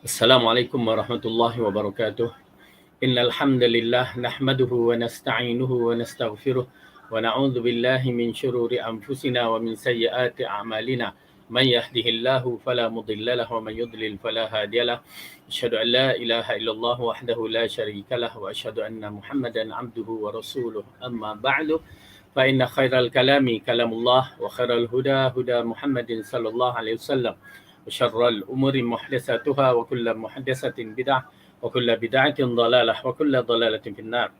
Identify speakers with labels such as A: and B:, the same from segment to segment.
A: Assalamualaikum warahmatullahi wabarakatuh. Innal hamdalillah nahmaduhu wa nasta'inuhu wa nastaghfiruh wa na'udzu billahi min shururi anfusina wa min sayyiati a'malina. Man yahdihillahu fala mudilla lahu wa man yudlil fala hadiyalah. Asyhadu an la ilaha illallah wahdahu la syarika lah wa asyhadu anna Muhammadan 'abduhu wa rasuluh. Amma ba'du. Fa inna khairal kalami kalamullah wa khairal huda huda Muhammadin sallallahu alaihi wasallam. وشر الأمور محدثاتها وكل محدثة بدعة وكل بدعة ضلالة وكل ضلالة في النار.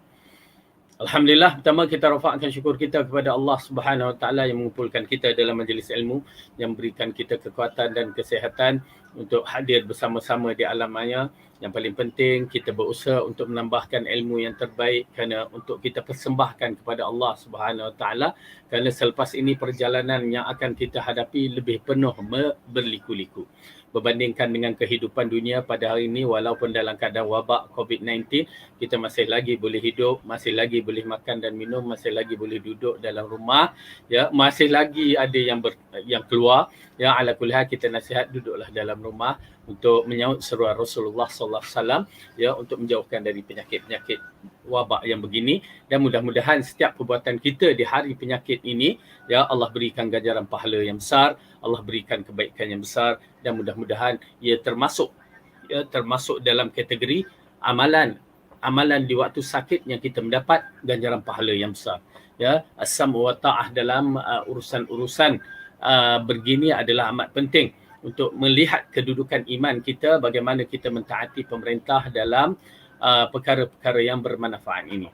A: Alhamdulillah, pertama kita rafakkan syukur kita kepada Allah Subhanahu Wa Taala yang mengumpulkan kita dalam majlis ilmu, yang berikan kita kekuatan dan kesihatan untuk hadir bersama-sama di alam maya. Yang paling penting kita berusaha untuk menambahkan ilmu yang terbaik kerana untuk kita persembahkan kepada Allah Subhanahu Wa Taala, kerana selepas ini perjalanan yang akan kita hadapi lebih penuh berliku-liku berbandingkan dengan kehidupan dunia pada hari ini. Walaupun dalam keadaan wabak COVID-19, kita masih lagi boleh hidup, masih lagi boleh makan dan minum, masih lagi boleh duduk dalam rumah, ya, masih lagi ada yang keluar. Ya, ala kulli hal kita nasihat duduklah dalam rumah untuk menyahut seruan Rasulullah sallallahu alaihi wasallam, ya, untuk menjauhkan dari penyakit-penyakit wabak yang begini. Dan mudah-mudahan setiap perbuatan kita di hari penyakit ini, ya, Allah berikan ganjaran pahala yang besar, Allah berikan kebaikan yang besar, dan mudah-mudahan ia termasuk dalam kategori amalan di waktu sakit yang kita mendapat ganjaran pahala yang besar. Ya, as-sam'u wa ta'ah dalam urusan-urusan begini adalah amat penting untuk melihat kedudukan iman kita, bagaimana kita mentaati pemerintah dalam perkara-perkara yang bermanfaat ini.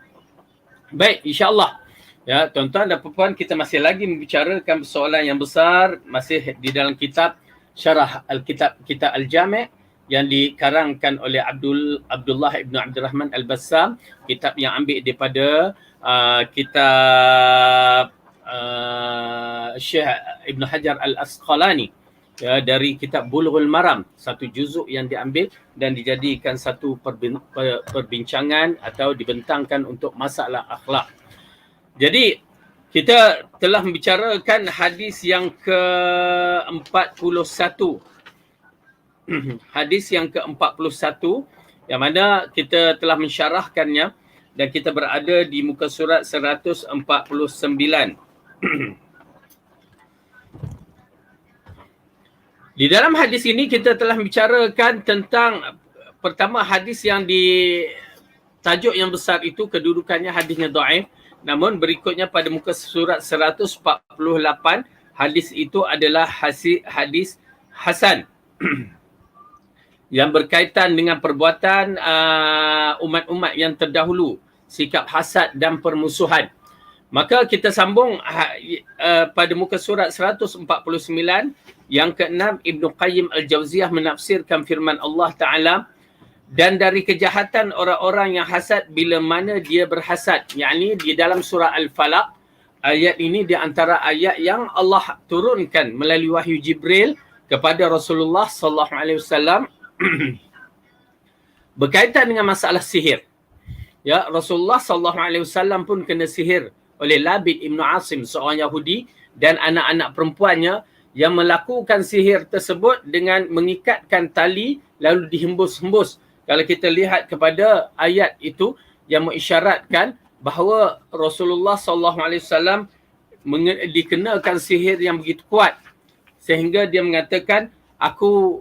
A: Baik, insya-Allah. Ya, tuan-tuan dan puan-puan, kita masih lagi membicarakan persoalan yang besar masih di dalam kitab Syarah Kitab Al-Jami' yang dikarangkan oleh Abdullah Ibn Abdul Rahman Al-Bassam, kitab yang ambil daripada kitab Syekh Ibn Hajar Al-Asqalani, ya, dari kitab Bulughul Maram, satu juzuk yang diambil dan dijadikan satu perbincangan atau dibentangkan untuk masalah akhlak. Jadi kita telah membicarakan hadis yang ke-41. Hadis yang ke-41 yang mana kita telah mensyarahkannya dan kita berada di muka surat 149. Di dalam hadis ini kita telah membicarakan tentang pertama hadis yang di tajuk yang besar itu kedudukannya hadisnya dhaif. Namun berikutnya pada muka surat 148, hadis itu adalah hadis hasan yang berkaitan dengan perbuatan umat-umat yang terdahulu, sikap hasad dan permusuhan. Maka kita sambung pada muka surat 149 yang ke-6, Ibn Qayyim Al-Jauziyah menafsirkan firman Allah Ta'ala, dan dari kejahatan orang-orang yang hasad bila mana dia berhasad. Yakni di dalam surah Al-Falaq, ayat ini di antara ayat yang Allah turunkan melalui wahyu Jibril kepada Rasulullah sallallahu alaihi wasallam berkaitan dengan masalah sihir. Ya, Rasulullah sallallahu alaihi wasallam pun kena sihir oleh Labid Ibn Asim, seorang Yahudi, dan anak-anak perempuannya yang melakukan sihir tersebut dengan mengikatkan tali lalu dihembus-hembus. Kalau kita lihat kepada ayat itu yang mengisyaratkan bahawa Rasulullah sallallahu alaihi wasallam dikenakan sihir yang begitu kuat sehingga dia mengatakan, aku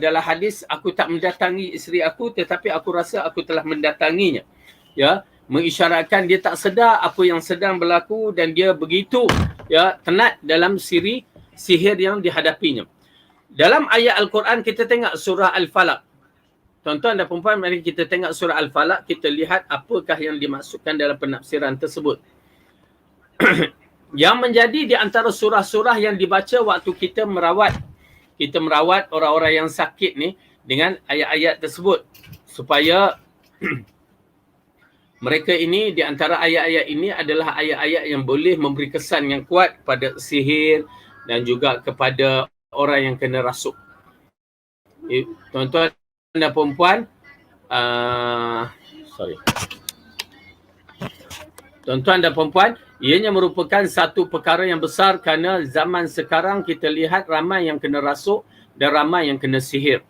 A: dalam hadis, aku tak mendatangi isteri aku tetapi aku rasa aku telah mendatanginya. Ya, mengisyaratkan dia tak sedar apa yang sedang berlaku dan dia begitu, ya, tenat dalam sihir yang dihadapinya. Dalam ayat Al-Quran kita tengok surah Al-Falaq. Tuan-tuan dan puan-puan, mari kita tengok surah Al-Falaq, kita lihat apakah yang dimaksudkan dalam penafsiran tersebut. Yang menjadi di antara surah-surah yang dibaca waktu kita merawat orang-orang yang sakit ni dengan ayat-ayat tersebut, supaya mereka ini, di antara ayat-ayat ini adalah ayat-ayat yang boleh memberi kesan yang kuat pada sihir dan juga kepada orang yang kena rasuk. Tuan-tuan dan puan-puan, tuan-tuan dan puan-puan, ianya merupakan satu perkara yang besar kerana zaman sekarang kita lihat ramai yang kena rasuk dan ramai yang kena sihir.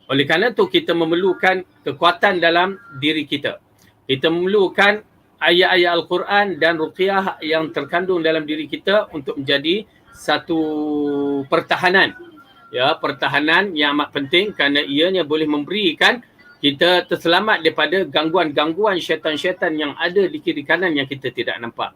A: Oleh kerana itu kita memerlukan kekuatan dalam diri kita. Kita memerlukan ayat-ayat Al-Quran dan ruqyah yang terkandung dalam diri kita untuk menjadi satu pertahanan. Ya, pertahanan yang amat penting kerana ianya boleh memberikan kita terselamat daripada gangguan-gangguan syaitan-syaitan yang ada di kiri kanan yang kita tidak nampak.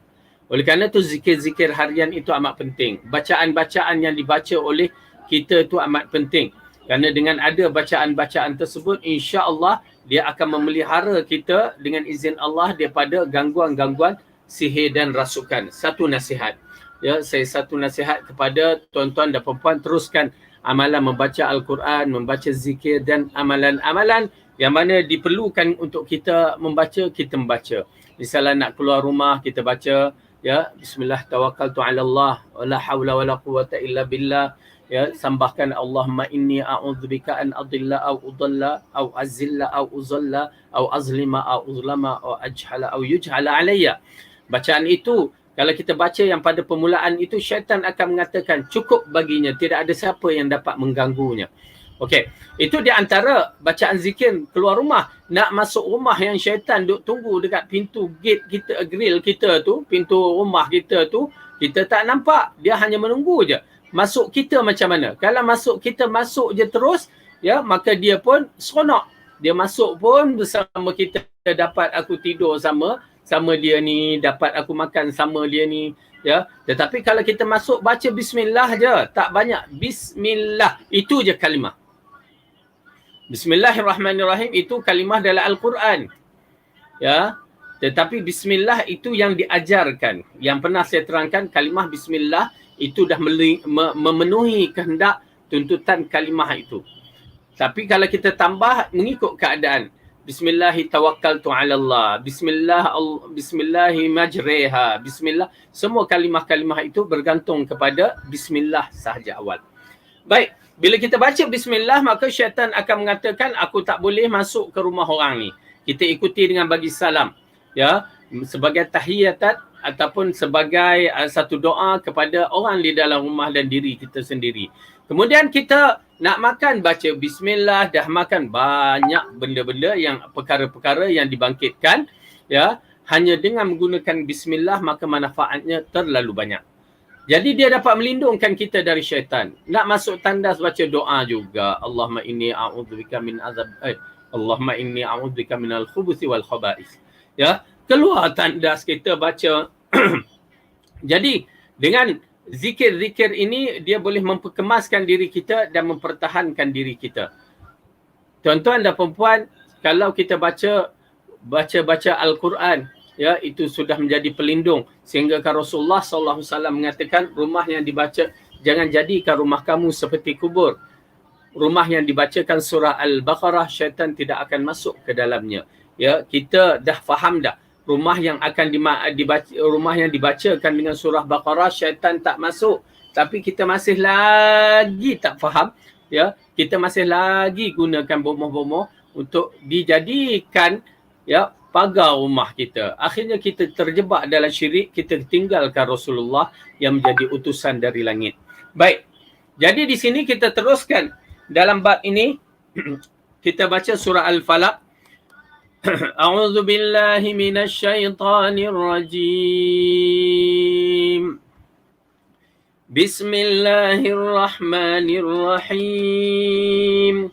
A: Oleh kerana itu zikir-zikir harian itu amat penting. Bacaan-bacaan yang dibaca oleh kita itu amat penting. Kerana dengan ada bacaan-bacaan tersebut, insya-Allah dia akan memelihara kita dengan izin Allah daripada gangguan-gangguan sihir dan rasukan. Satu nasihat. Ya, saya satu nasihat kepada tuan-tuan dan puan-puan, teruskan amalan membaca Al-Quran, membaca zikir dan amalan-amalan yang mana diperlukan untuk kita membaca, kita membaca. Misalnya nak keluar rumah, kita baca ya, bismillah tawakkaltu ala Allah wala haula wala quwata illa billah. Ya, sambahkan Allahumma inni a'udzubika an adilla au udalla au azilla au uzalla au azlima au uzlama au ajhala au yujhala alayya. Bacaan itu kalau kita baca yang pada permulaan itu, syaitan akan mengatakan cukup baginya, tidak ada siapa yang dapat mengganggunya. Okey, itu di antara bacaan zikir keluar rumah. Nak masuk rumah yang syaitan duk tunggu dekat pintu gate kita, grill kita tu, pintu rumah kita tu, kita tak nampak, dia hanya menunggu je. Masuk kita macam mana? Kalau masuk kita masuk je terus, ya, maka dia pun seronok. Dia masuk pun bersama kita, dapat aku tidur sama dia ni, dapat aku makan sama dia ni, ya. Tetapi kalau kita masuk baca bismillah je, tak banyak, bismillah, itu je kalimah. Bismillahirrahmanirrahim itu kalimah dalam Al-Quran. Ya. Tetapi bismillah itu yang diajarkan. Yang pernah saya terangkan, kalimah bismillah itu dah memenuhi kehendak tuntutan kalimah itu. Tapi kalau kita tambah mengikut keadaan, bismillahi tawakkaltu ala Allah, bismillahi majreha, bismillah, semua kalimah-kalimah itu bergantung kepada bismillah sahaja awal. Baik, bila kita baca bismillah, maka syaitan akan mengatakan aku tak boleh masuk ke rumah orang ni. Kita ikuti dengan bagi salam, ya, sebagai tahiyatan ataupun sebagai satu doa kepada orang di dalam rumah dan diri kita sendiri. Kemudian kita nak makan, baca bismillah, dah makan, banyak benda-benda yang perkara-perkara yang dibangkitkan, ya, hanya dengan menggunakan bismillah maka manfaatnya terlalu banyak. Jadi dia dapat melindungkan kita dari syaitan. Nak masuk tandas baca doa juga. Allahumma inni a'udzubika min azab Allahumma inni a'udzubika minal khubuthi wal khaba'is. Ya, keluar tandas kita baca. Jadi dengan zikir-zikir ini dia boleh memperkemaskan diri kita dan mempertahankan diri kita. Tuan-tuan dan puan-puan, kalau kita baca Al-Quran, ya, itu sudah menjadi pelindung. Sehingga Rasulullah SAW mengatakan, rumah yang dibaca, jangan jadikan rumah kamu seperti kubur. Rumah yang dibacakan surah Al-Baqarah, syaitan tidak akan masuk ke dalamnya. Ya, kita dah faham dah. Rumah yang akan rumah yang dibacakan dengan surah Baqarah, syaitan tak masuk. Tapi kita masih lagi tak faham, ya. Kita masih lagi gunakan bomoh-bomoh untuk dijadikan, ya, pagar rumah kita. Akhirnya kita terjebak dalam syirik, kita tinggalkan Rasulullah yang menjadi utusan dari langit. Baik. Jadi di sini kita teruskan dalam bab ini kita baca surah Al-Falaq. A'udzu billahi minasy syaithanir rajim. Bismillahirrahmanirrahim.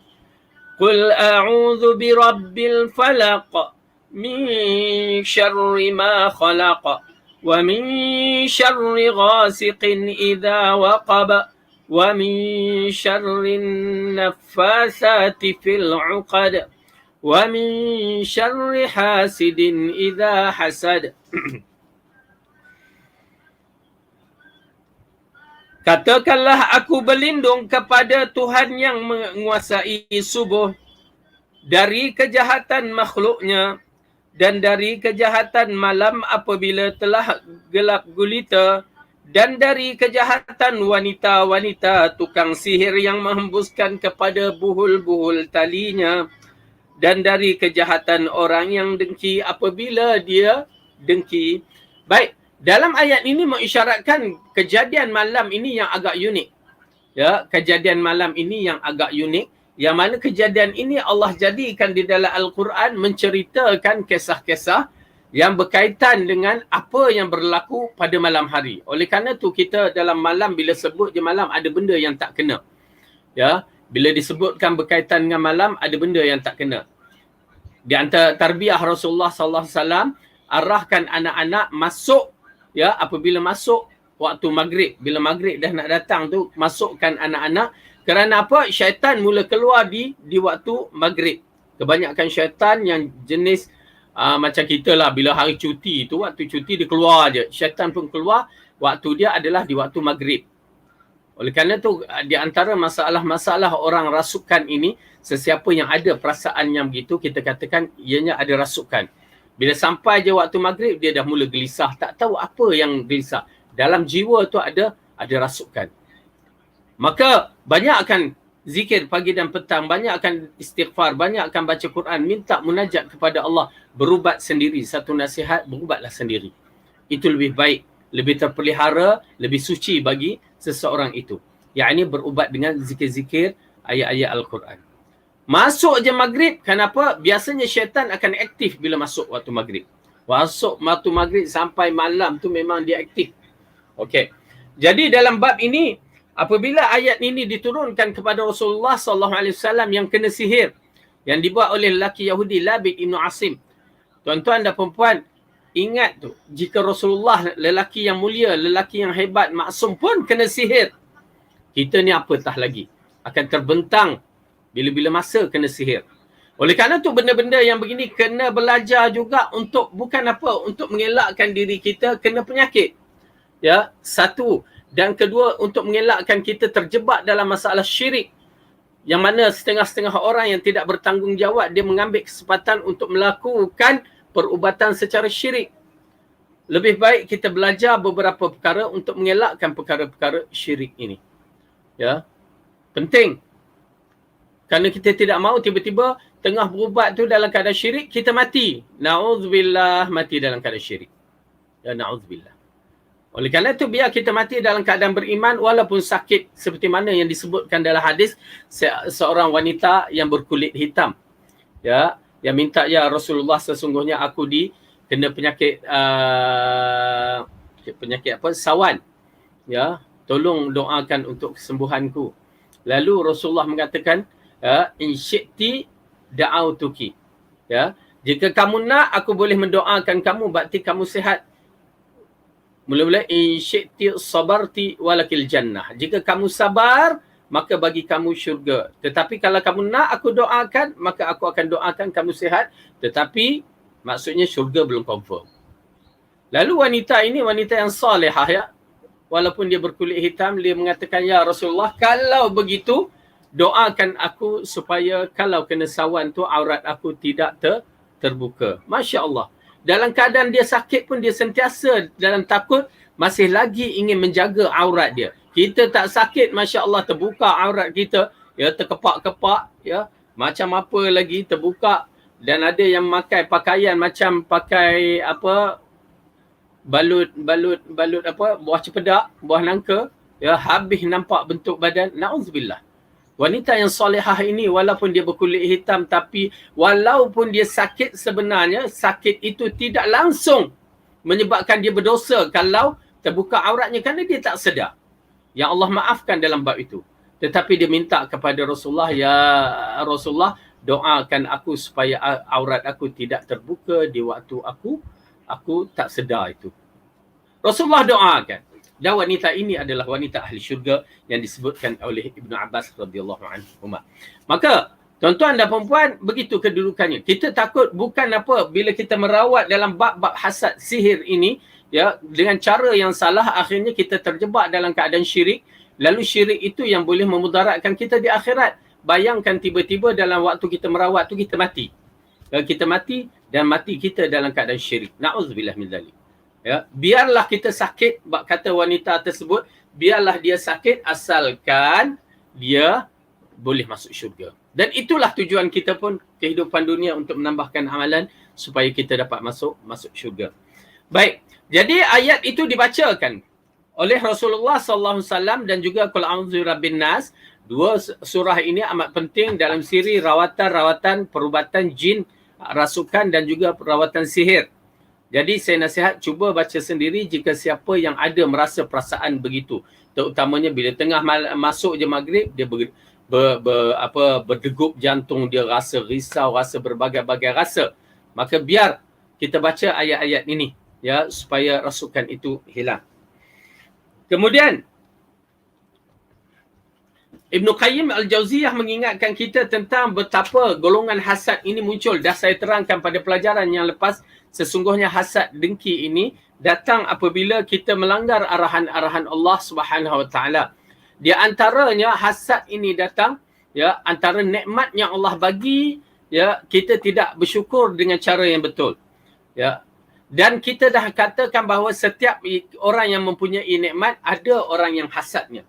A: Qul a'udzu birabbil falaq min syarri ma khalaq wa min syarri ghasiqin idza waqab wa min syarri naffasati fil 'uqad wa min syarri hasidin idza hasad. Katakanlah aku berlindung kepada Tuhan yang menguasai subuh, dari kejahatan makhluknya dan dari kejahatan malam apabila telah gelap gulita, dan dari kejahatan wanita-wanita tukang sihir yang menghembuskan kepada buhul-buhul talinya, dan dari kejahatan orang yang dengki apabila dia dengki. Baik, dalam ayat ini mengisyaratkan kejadian malam ini yang agak unik. Ya, kejadian malam ini yang agak unik, yang mana kejadian ini Allah jadikan di dalam Al-Quran menceritakan kisah-kisah yang berkaitan dengan apa yang berlaku pada malam hari. Oleh kerana tu kita dalam malam bila sebut je malam ada benda yang tak kena. Ya, bila disebutkan berkaitan dengan malam ada benda yang tak kena. Di antara tarbiyah Rasulullah sallallahu alaihi wasallam arahkan anak-anak masuk, ya, apabila masuk waktu maghrib, bila maghrib dah nak datang tu masukkan anak-anak. Kerana apa? Syaitan mula keluar di waktu maghrib. Kebanyakan syaitan yang jenis macam kita lah, bila hari cuti tu, waktu cuti dia keluar je. Syaitan pun keluar, waktu dia adalah di waktu maghrib. Oleh kerana tu di antara masalah-masalah orang rasukan ini, sesiapa yang ada perasaan yang begitu, kita katakan ianya ada rasukan. Bila sampai je waktu maghrib, dia dah mula gelisah, tak tahu apa yang gelisah. Dalam jiwa tu ada rasukan. Maka banyakkan zikir pagi dan petang, banyakkan istighfar, banyakkan baca Quran, minta munajat kepada Allah, berubat sendiri. Satu nasihat, berubatlah sendiri. Itu lebih baik, lebih terpelihara, lebih suci bagi seseorang itu. Yakni berubat dengan zikir-zikir ayat-ayat Al-Quran. Masuk je maghrib, kenapa? Biasanya syaitan akan aktif bila masuk waktu maghrib. Masuk waktu maghrib sampai malam tu memang dia aktif. Okey. Jadi dalam bab ini, apabila ayat ini diturunkan kepada Rasulullah sallallahu alaihi wasallam yang kena sihir, yang dibuat oleh lelaki Yahudi Labid Ibn Asim. Tuan-tuan dan puan-puan, ingat tu, jika Rasulullah lelaki yang mulia, lelaki yang hebat, maksum pun kena sihir, kita ni apatah lagi akan terbentang bila-bila masa kena sihir. Oleh kerana tu benda-benda yang begini kena belajar juga untuk bukan apa, untuk mengelakkan diri kita kena penyakit. Ya, satu. Dan kedua, untuk mengelakkan kita terjebak dalam masalah syirik. Yang mana setengah-setengah orang yang tidak bertanggungjawab, dia mengambil kesempatan untuk melakukan perubatan secara syirik. Lebih baik kita belajar beberapa perkara untuk mengelakkan perkara-perkara syirik ini. Ya, penting. Kerana kita tidak mahu tiba-tiba tengah berubat tu dalam keadaan syirik, kita mati. Na'udzubillah, mati dalam keadaan syirik. Ya, na'udzubillah. Oleh kerana itu biar kita mati dalam keadaan beriman walaupun sakit, seperti mana yang disebutkan dalam hadis seorang wanita yang berkulit hitam, ya, yang minta, ya Rasulullah, sesungguhnya aku kena penyakit penyakit apa, sawan, ya, tolong doakan untuk kesembuhanku. Lalu Rasulullah mengatakan, in syi'ti da'autuki, ya, jika kamu nak aku boleh mendoakan kamu, berarti kamu sihat. Mula-mula, in syi'ti sabarti walakil jannah. Jika kamu sabar, maka bagi kamu syurga. Tetapi kalau kamu nak aku doakan, maka aku akan doakan kamu sihat. Tetapi maksudnya syurga belum confirm. Lalu wanita ini wanita yang salihah, ya. Walaupun dia berkulit hitam, dia mengatakan, ya Rasulullah, kalau begitu doakan aku supaya kalau kena sawan tu aurat aku tidak terbuka. Masya Allah. Dalam keadaan dia sakit pun dia sentiasa dalam takut, masih lagi ingin menjaga aurat dia. Kita tak sakit, Masya Allah, terbuka aurat kita, ya, terkepak-kepak, ya, macam apa lagi terbuka. Dan ada yang memakai pakaian macam pakai apa, balut apa, buah cepedak, buah nangka, ya, habis nampak bentuk badan. Na'udzubillah. Wanita yang solehah ini walaupun dia berkulit hitam, tapi walaupun dia sakit, sebenarnya sakit itu tidak langsung menyebabkan dia berdosa kalau terbuka auratnya, kerana dia tak sedar. Yang Allah maafkan dalam bab itu. Tetapi dia minta kepada Rasulullah, ya Rasulullah, doakan aku supaya aurat aku tidak terbuka di waktu aku tak sedar itu. Rasulullah doakan. Dan wanita ini adalah wanita ahli syurga yang disebutkan oleh Ibnu Abbas radhiyallahu anhu. Maka tuan-tuan dan puan-puan, begitu kedudukannya. Kita takut bukan apa, bila kita merawat dalam bab-bab hasad sihir ini, ya, dengan cara yang salah, akhirnya kita terjebak dalam keadaan syirik. Lalu syirik itu yang boleh memudaratkan kita di akhirat. Bayangkan tiba-tiba dalam waktu kita merawat tu kita mati. Kita mati dan mati kita dalam keadaan syirik. Na'udzubillah min dzalik. Ya, biarlah kita sakit, kata wanita tersebut, biarlah dia sakit asalkan dia boleh masuk syurga. Dan itulah tujuan kita pun, kehidupan dunia, untuk menambahkan amalan supaya kita dapat masuk syurga. Baik, jadi ayat itu dibacakan oleh Rasulullah SAW dan juga Qul a'udzu birabbin nas. Dua surah ini amat penting dalam siri rawatan-rawatan perubatan jin, rasukan dan juga perawatan sihir. Jadi saya nasihat cuba baca sendiri jika siapa yang ada merasa perasaan begitu. Terutamanya bila tengah masuk je maghrib, dia berdegup jantung, dia rasa risau, rasa berbagai-bagai rasa. Maka biar kita baca ayat-ayat ini ya supaya rasukan itu hilang. Kemudian Ibn Qayyim Al-Jauziyah mengingatkan kita tentang betapa golongan hasad ini muncul. Dah saya terangkan pada pelajaran yang lepas, sesungguhnya hasad dengki ini datang apabila kita melanggar arahan-arahan Allah Subhanahu Wa Taala. Di antaranya hasad ini datang ya antara nikmat yang Allah bagi, ya kita tidak bersyukur dengan cara yang betul. Ya. Dan kita dah katakan bahawa setiap orang yang mempunyai nikmat ada orang yang hasadnya.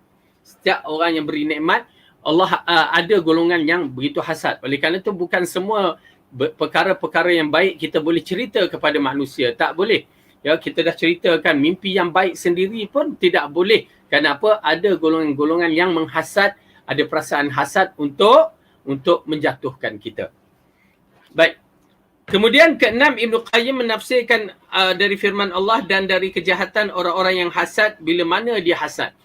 A: Setiap orang yang beri nikmat, Allah ada golongan yang begitu hasad. Oleh kerana itu bukan semua perkara-perkara yang baik kita boleh cerita kepada manusia. Tak boleh. Ya, kita dah ceritakan mimpi yang baik sendiri pun tidak boleh. Kenapa? Ada golongan-golongan yang menghasad, ada perasaan hasad untuk menjatuhkan kita. Baik. Kemudian keenam, Ibn Qayyim menafsirkan dari firman Allah dan dari kejahatan orang-orang yang hasad bila mana dia hasad.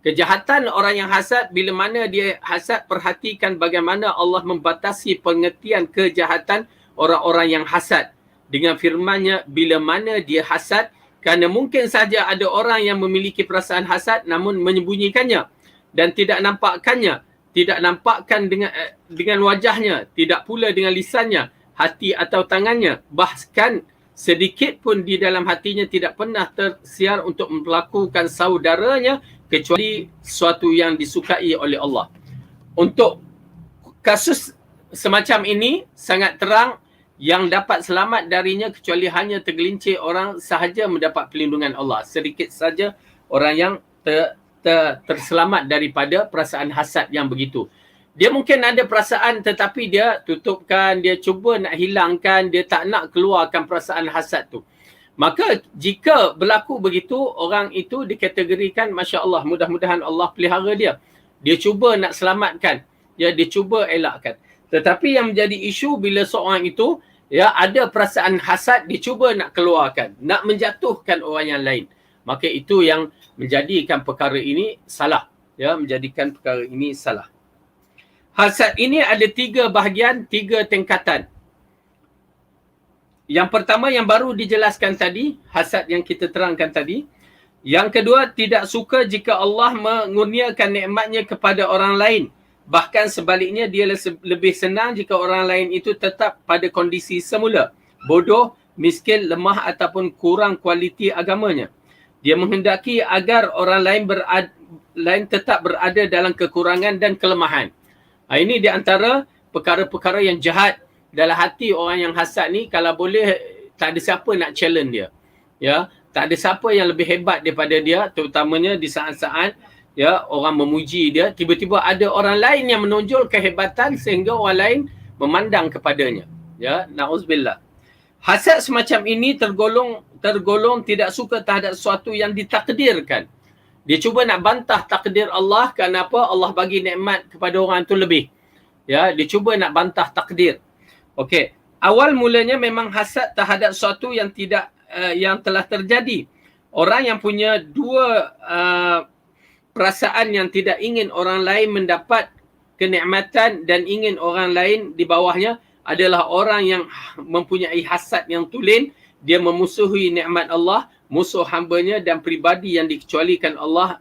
A: Kejahatan orang yang hasad, bila mana dia hasad, perhatikan bagaimana Allah membatasi pengertian kejahatan orang-orang yang hasad. Dengan firman-Nya, bila mana dia hasad, kerana mungkin saja ada orang yang memiliki perasaan hasad namun menyembunyikannya dan tidak nampakkannya, tidak nampakkan dengan wajahnya, tidak pula dengan lisannya, hati atau tangannya. Bahkan sedikit pun di dalam hatinya tidak pernah tersiar untuk melakukan saudaranya kecuali sesuatu yang disukai oleh Allah. Untuk kasus semacam ini sangat terang, yang dapat selamat darinya kecuali hanya tergelincir orang sahaja mendapat perlindungan Allah. Sedikit saja orang yang terselamat daripada perasaan hasad yang begitu. Dia mungkin ada perasaan tetapi dia tutupkan, dia cuba nak hilangkan, dia tak nak keluarkan perasaan hasad tu. Maka jika berlaku begitu, orang itu dikategorikan Masya Allah, mudah-mudahan Allah pelihara dia. Dia cuba nak selamatkan, ya, dia cuba elakkan. Tetapi yang menjadi isu bila seorang itu ya ada perasaan hasad, dia cuba nak keluarkan, nak menjatuhkan orang yang lain. Maka itu yang menjadikan perkara ini salah. Ya, menjadikan perkara ini salah. Hasad ini ada 3 bahagian, 3 tingkatan. Yang pertama yang baru dijelaskan tadi, hasad yang kita terangkan tadi. Yang kedua, tidak suka jika Allah mengurniakan nikmatnya kepada orang lain. Bahkan sebaliknya, dia lebih senang jika orang lain itu tetap pada kondisi semula. Bodoh, miskin, lemah ataupun kurang kualiti agamanya. Dia menghendaki agar orang lain tetap berada dalam kekurangan dan kelemahan. Ini di antara perkara-perkara yang jahat dalam hati orang yang hasad ni. Kalau boleh, tak ada siapa nak challenge dia. Ya, tak ada siapa yang lebih hebat daripada dia, terutamanya di saat-saat ya orang memuji dia, tiba-tiba ada orang lain yang menonjol kehebatan sehingga orang lain memandang kepadanya. Ya, na'udzubillah. Hasad semacam ini tergolong tidak suka terhadap sesuatu yang ditakdirkan. Dia cuba nak bantah takdir Allah. Kenapa Allah bagi nikmat kepada orang tu lebih. Ya, dia cuba nak bantah takdir. Okey, awal mulanya memang hasad terhadap sesuatu yang yang telah terjadi. Orang yang punya dua perasaan yang tidak ingin orang lain mendapat kenikmatan dan ingin orang lain di bawahnya adalah orang yang mempunyai hasad yang tulen. Dia memusuhi nikmat Allah, musuh hambanya dan pribadi yang dikecualikan Allah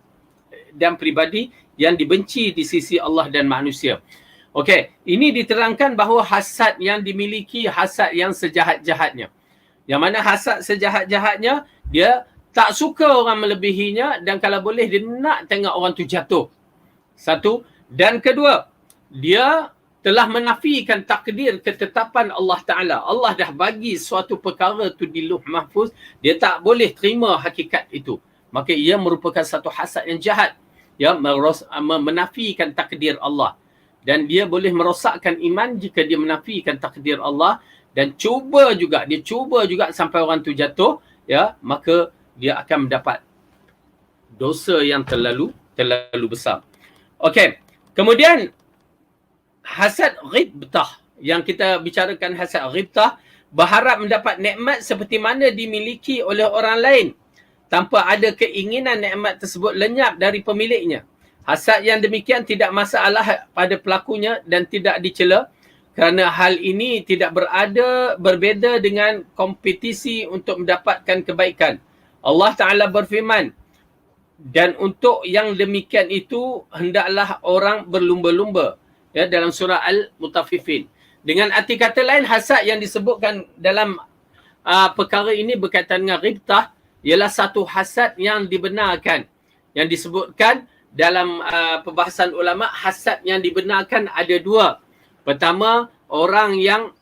A: dan pribadi yang dibenci di sisi Allah dan manusia. Okey, ini diterangkan bahawa hasad yang dimiliki hasad yang sejahat-jahatnya. Yang mana hasad sejahat-jahatnya, dia tak suka orang melebihinya dan kalau boleh dia nak tengok orang tu jatuh. Satu. Dan kedua, dia telah menafikan takdir ketetapan Allah Ta'ala. Allah dah bagi suatu perkara tu di Lauh Mahfuz, dia tak boleh terima hakikat itu. Maka ia merupakan satu hasad yang jahat. Ya, menafikan takdir Allah. Dan dia boleh merosakkan iman jika dia menafikan takdir Allah dan dia cuba juga sampai orang tu jatuh, ya, maka dia akan mendapat dosa yang terlalu besar. Okey. Kemudian hasad ghibtah, yang kita bicarakan hasad ghibtah, berharap mendapat nikmat seperti mana dimiliki oleh orang lain tanpa ada keinginan nikmat tersebut lenyap dari pemiliknya. Hasad yang demikian tidak masalah pada pelakunya dan tidak dicela, kerana hal ini tidak berbeza dengan kompetisi untuk mendapatkan kebaikan. Allah Ta'ala berfirman, dan untuk yang demikian itu hendaklah orang berlumba-lumba, ya, dalam surah Al-Mutaffifin. Dengan arti kata lain, hasad yang disebutkan dalam perkara ini berkaitan dengan ghibtah ialah satu hasad yang dibenarkan. Yang disebutkan dalam perbahasan ulama, hasad yang dibenarkan ada dua. Pertama, orang yang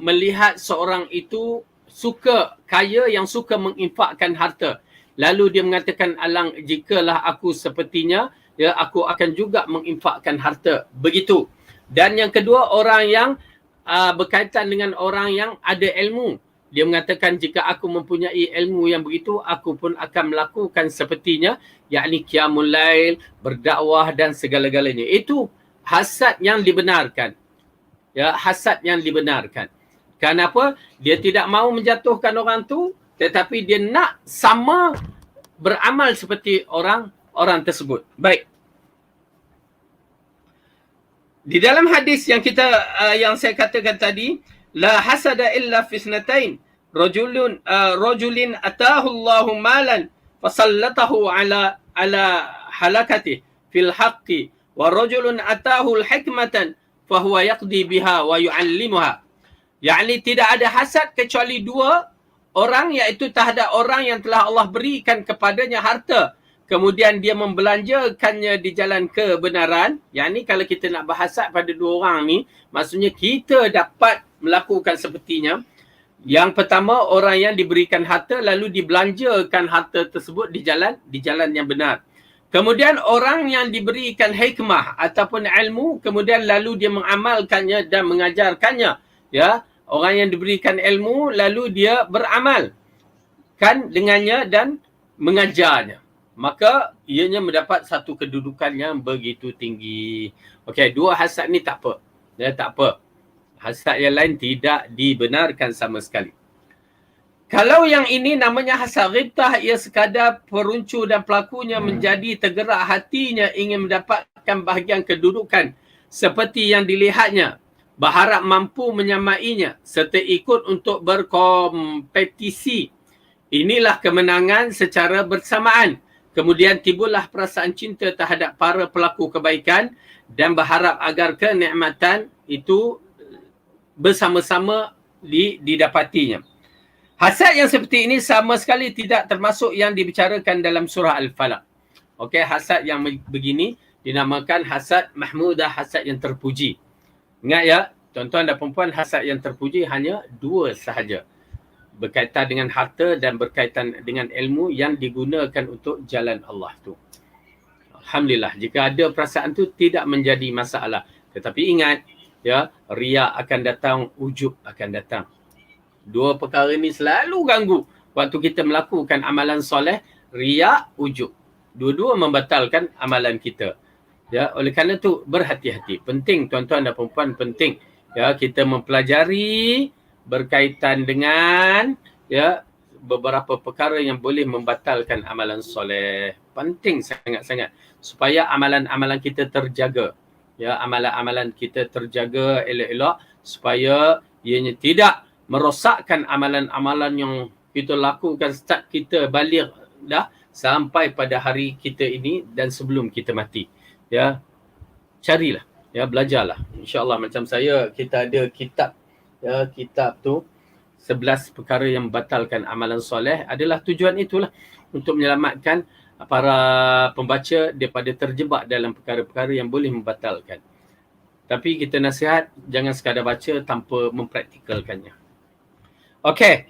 A: melihat seorang itu suka kaya, yang suka menginfakkan harta. Lalu dia mengatakan, alang, jikalah aku sepertinya, ya, aku akan juga menginfakkan harta. Begitu. Dan yang kedua, orang yang berkaitan dengan orang yang ada ilmu. Dia mengatakan, jika aku mempunyai ilmu yang begitu, aku pun akan melakukan sepertinya, yakni qiyamul lail, berdakwah dan segala-galanya. Itu hasad yang dibenarkan. Ya, hasad yang dibenarkan. Kenapa? Dia tidak mahu menjatuhkan orang tu, tetapi dia nak sama beramal seperti orang tersebut. Baik. Di dalam hadis yang yang saya katakan tadi, la hasada illa fi isnatain, rajulin atahu Allahu malan fasallatahu ala halakati fil haqqi, wa rajulun atahu al-hikmatan fahuwa yaqdi biha wa yu'allimuha. Yakni tidak ada hasad kecuali dua orang, iaitu terhadap orang yang telah Allah berikan kepadanya harta, kemudian dia membelanjakannya di jalan kebenaran. Yang ni kalau kita nak berhasad pada dua orang ni, maksudnya kita dapat melakukan sepertinya. Yang pertama, orang yang diberikan harta lalu dibelanjakan harta tersebut di jalan yang benar. Kemudian orang yang diberikan hikmah ataupun ilmu, kemudian lalu dia mengamalkannya dan mengajarkannya. Ya, orang yang diberikan ilmu lalu dia beramal kan dengannya dan mengajarnya, maka ianya mendapat satu kedudukan yang begitu tinggi. Okey, dua hasad ni tak apa. Ya, tak apa. Hasad yang lain tidak dibenarkan sama sekali. Kalau yang ini namanya hasad ghibtah, ia sekadar peruncu dan pelakunya menjadi tergerak hatinya ingin mendapatkan bahagian kedudukan seperti yang dilihatnya, berharap mampu menyamainya serta ikut untuk berkompetisi. Inilah kemenangan secara bersamaan. Kemudian timbullah perasaan cinta terhadap para pelaku kebaikan dan berharap agar kenikmatan itu bersama-sama didapatinya. Hasad yang seperti ini sama sekali tidak termasuk yang dibicarakan dalam surah Al-Falaq. Okey, hasad yang begini dinamakan hasad mahmudah, hasad yang terpuji. Ingat ya, tuan-tuan dan perempuan, hasad yang terpuji hanya dua sahaja. Berkaitan dengan harta dan berkaitan dengan ilmu yang digunakan untuk jalan Allah tu. Alhamdulillah, jika ada perasaan tu tidak menjadi masalah. Tetapi ingat, ya, riya akan datang, ujub akan datang. Dua perkara ni selalu ganggu waktu kita melakukan amalan soleh, riya, ujub. Dua-dua membatalkan amalan kita. Ya, oleh kerana tu berhati-hati. Penting tuan-tuan dan perempuan, penting ya kita mempelajari berkaitan dengan ya beberapa perkara yang boleh membatalkan amalan soleh. Penting sangat-sangat supaya amalan-amalan kita terjaga. Ya, amalan-amalan kita terjaga elok-elok supaya ianya tidak merosakkan amalan-amalan yang kita lakukan start kita balik dah sampai pada hari kita ini dan sebelum kita mati. Ya, carilah, ya, belajarlah. InsyaAllah macam saya, kita ada kitab, ya, kitab tu 11 perkara yang membatalkan amalan soleh, adalah tujuan itulah untuk menyelamatkan para pembaca daripada terjebak dalam perkara-perkara yang boleh membatalkan. Tapi kita nasihat, jangan sekadar baca tanpa mempraktikalkannya. Okey.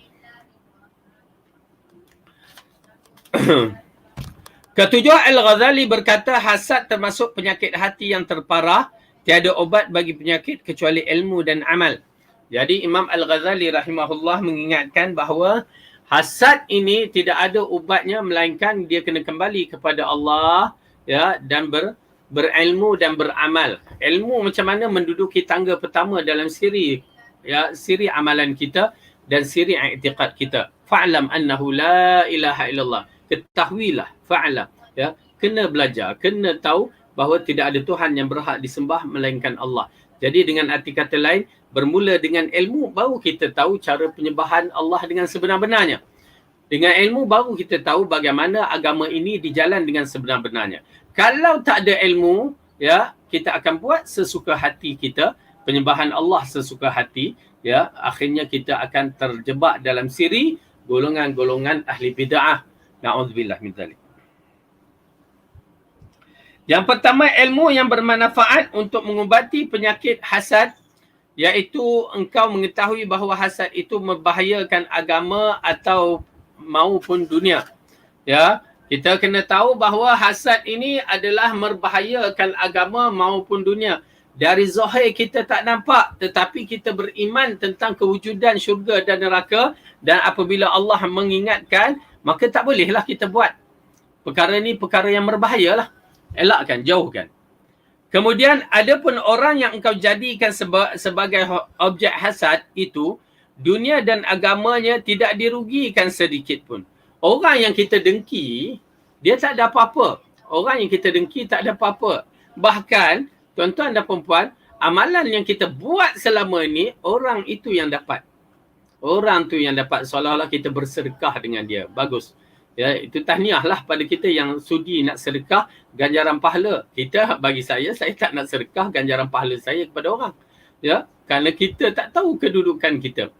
A: Ketujuh, Al-Ghazali berkata hasad termasuk penyakit hati yang terparah. Tiada obat bagi penyakit kecuali ilmu dan amal. Jadi Imam Al-Ghazali rahimahullah mengingatkan bahawa Hasad ini tidak ada ubatnya melainkan dia kena kembali kepada Allah, ya, dan berilmu dan beramal. Ilmu macam mana menduduki tangga pertama dalam siri, ya, siri amalan kita dan siri i'tiqad kita. Fa'lam annahu la ilaha illallah. Ketahuilah, fa'lam, ya, kena belajar, kena tahu bahawa tidak ada Tuhan yang berhak disembah melainkan Allah. Jadi dengan arti kata lain, bermula dengan ilmu baru kita tahu cara penyembahan Allah dengan sebenar-benarnya. Dengan ilmu baru kita tahu bagaimana agama ini dijalan dengan sebenar-benarnya. Kalau tak ada ilmu, ya, kita akan buat sesuka hati kita, penyembahan Allah sesuka hati, ya, akhirnya kita akan terjebak dalam siri golongan-golongan ahli bid'ah. Na'udzubillah min dzalik. Yang pertama, ilmu yang bermanfaat untuk mengubati penyakit hasad, iaitu engkau mengetahui bahawa hasad itu membahayakan agama atau maupun dunia. Ya, kita kena tahu bahawa hasad ini adalah membahayakan agama maupun dunia. Dari zahir kita tak nampak, tetapi kita beriman tentang kewujudan syurga dan neraka, dan apabila Allah mengingatkan, maka tak bolehlah kita buat. Perkara ni perkara yang berbahaya lah. Elakkan, jauhkan. Kemudian ada pun orang yang engkau jadikan sebagai objek hasad itu, dunia dan agamanya tidak dirugikan sedikit pun. Orang yang kita dengki, dia tak ada apa-apa. Orang yang kita dengki tak ada apa-apa. Bahkan, tuan-tuan dan puan-puan, amalan yang kita buat selama ini, orang itu yang dapat. Orang tu yang dapat, seolah-olah kita bersedekah dengan dia. Bagus. Ya, itu tahniah lah pada kita yang sudi nak sedekah ganjaran pahala. Kita, bagi saya tak nak sedekah ganjaran pahala saya kepada orang. Ya, kerana kita tak tahu kedudukan kita.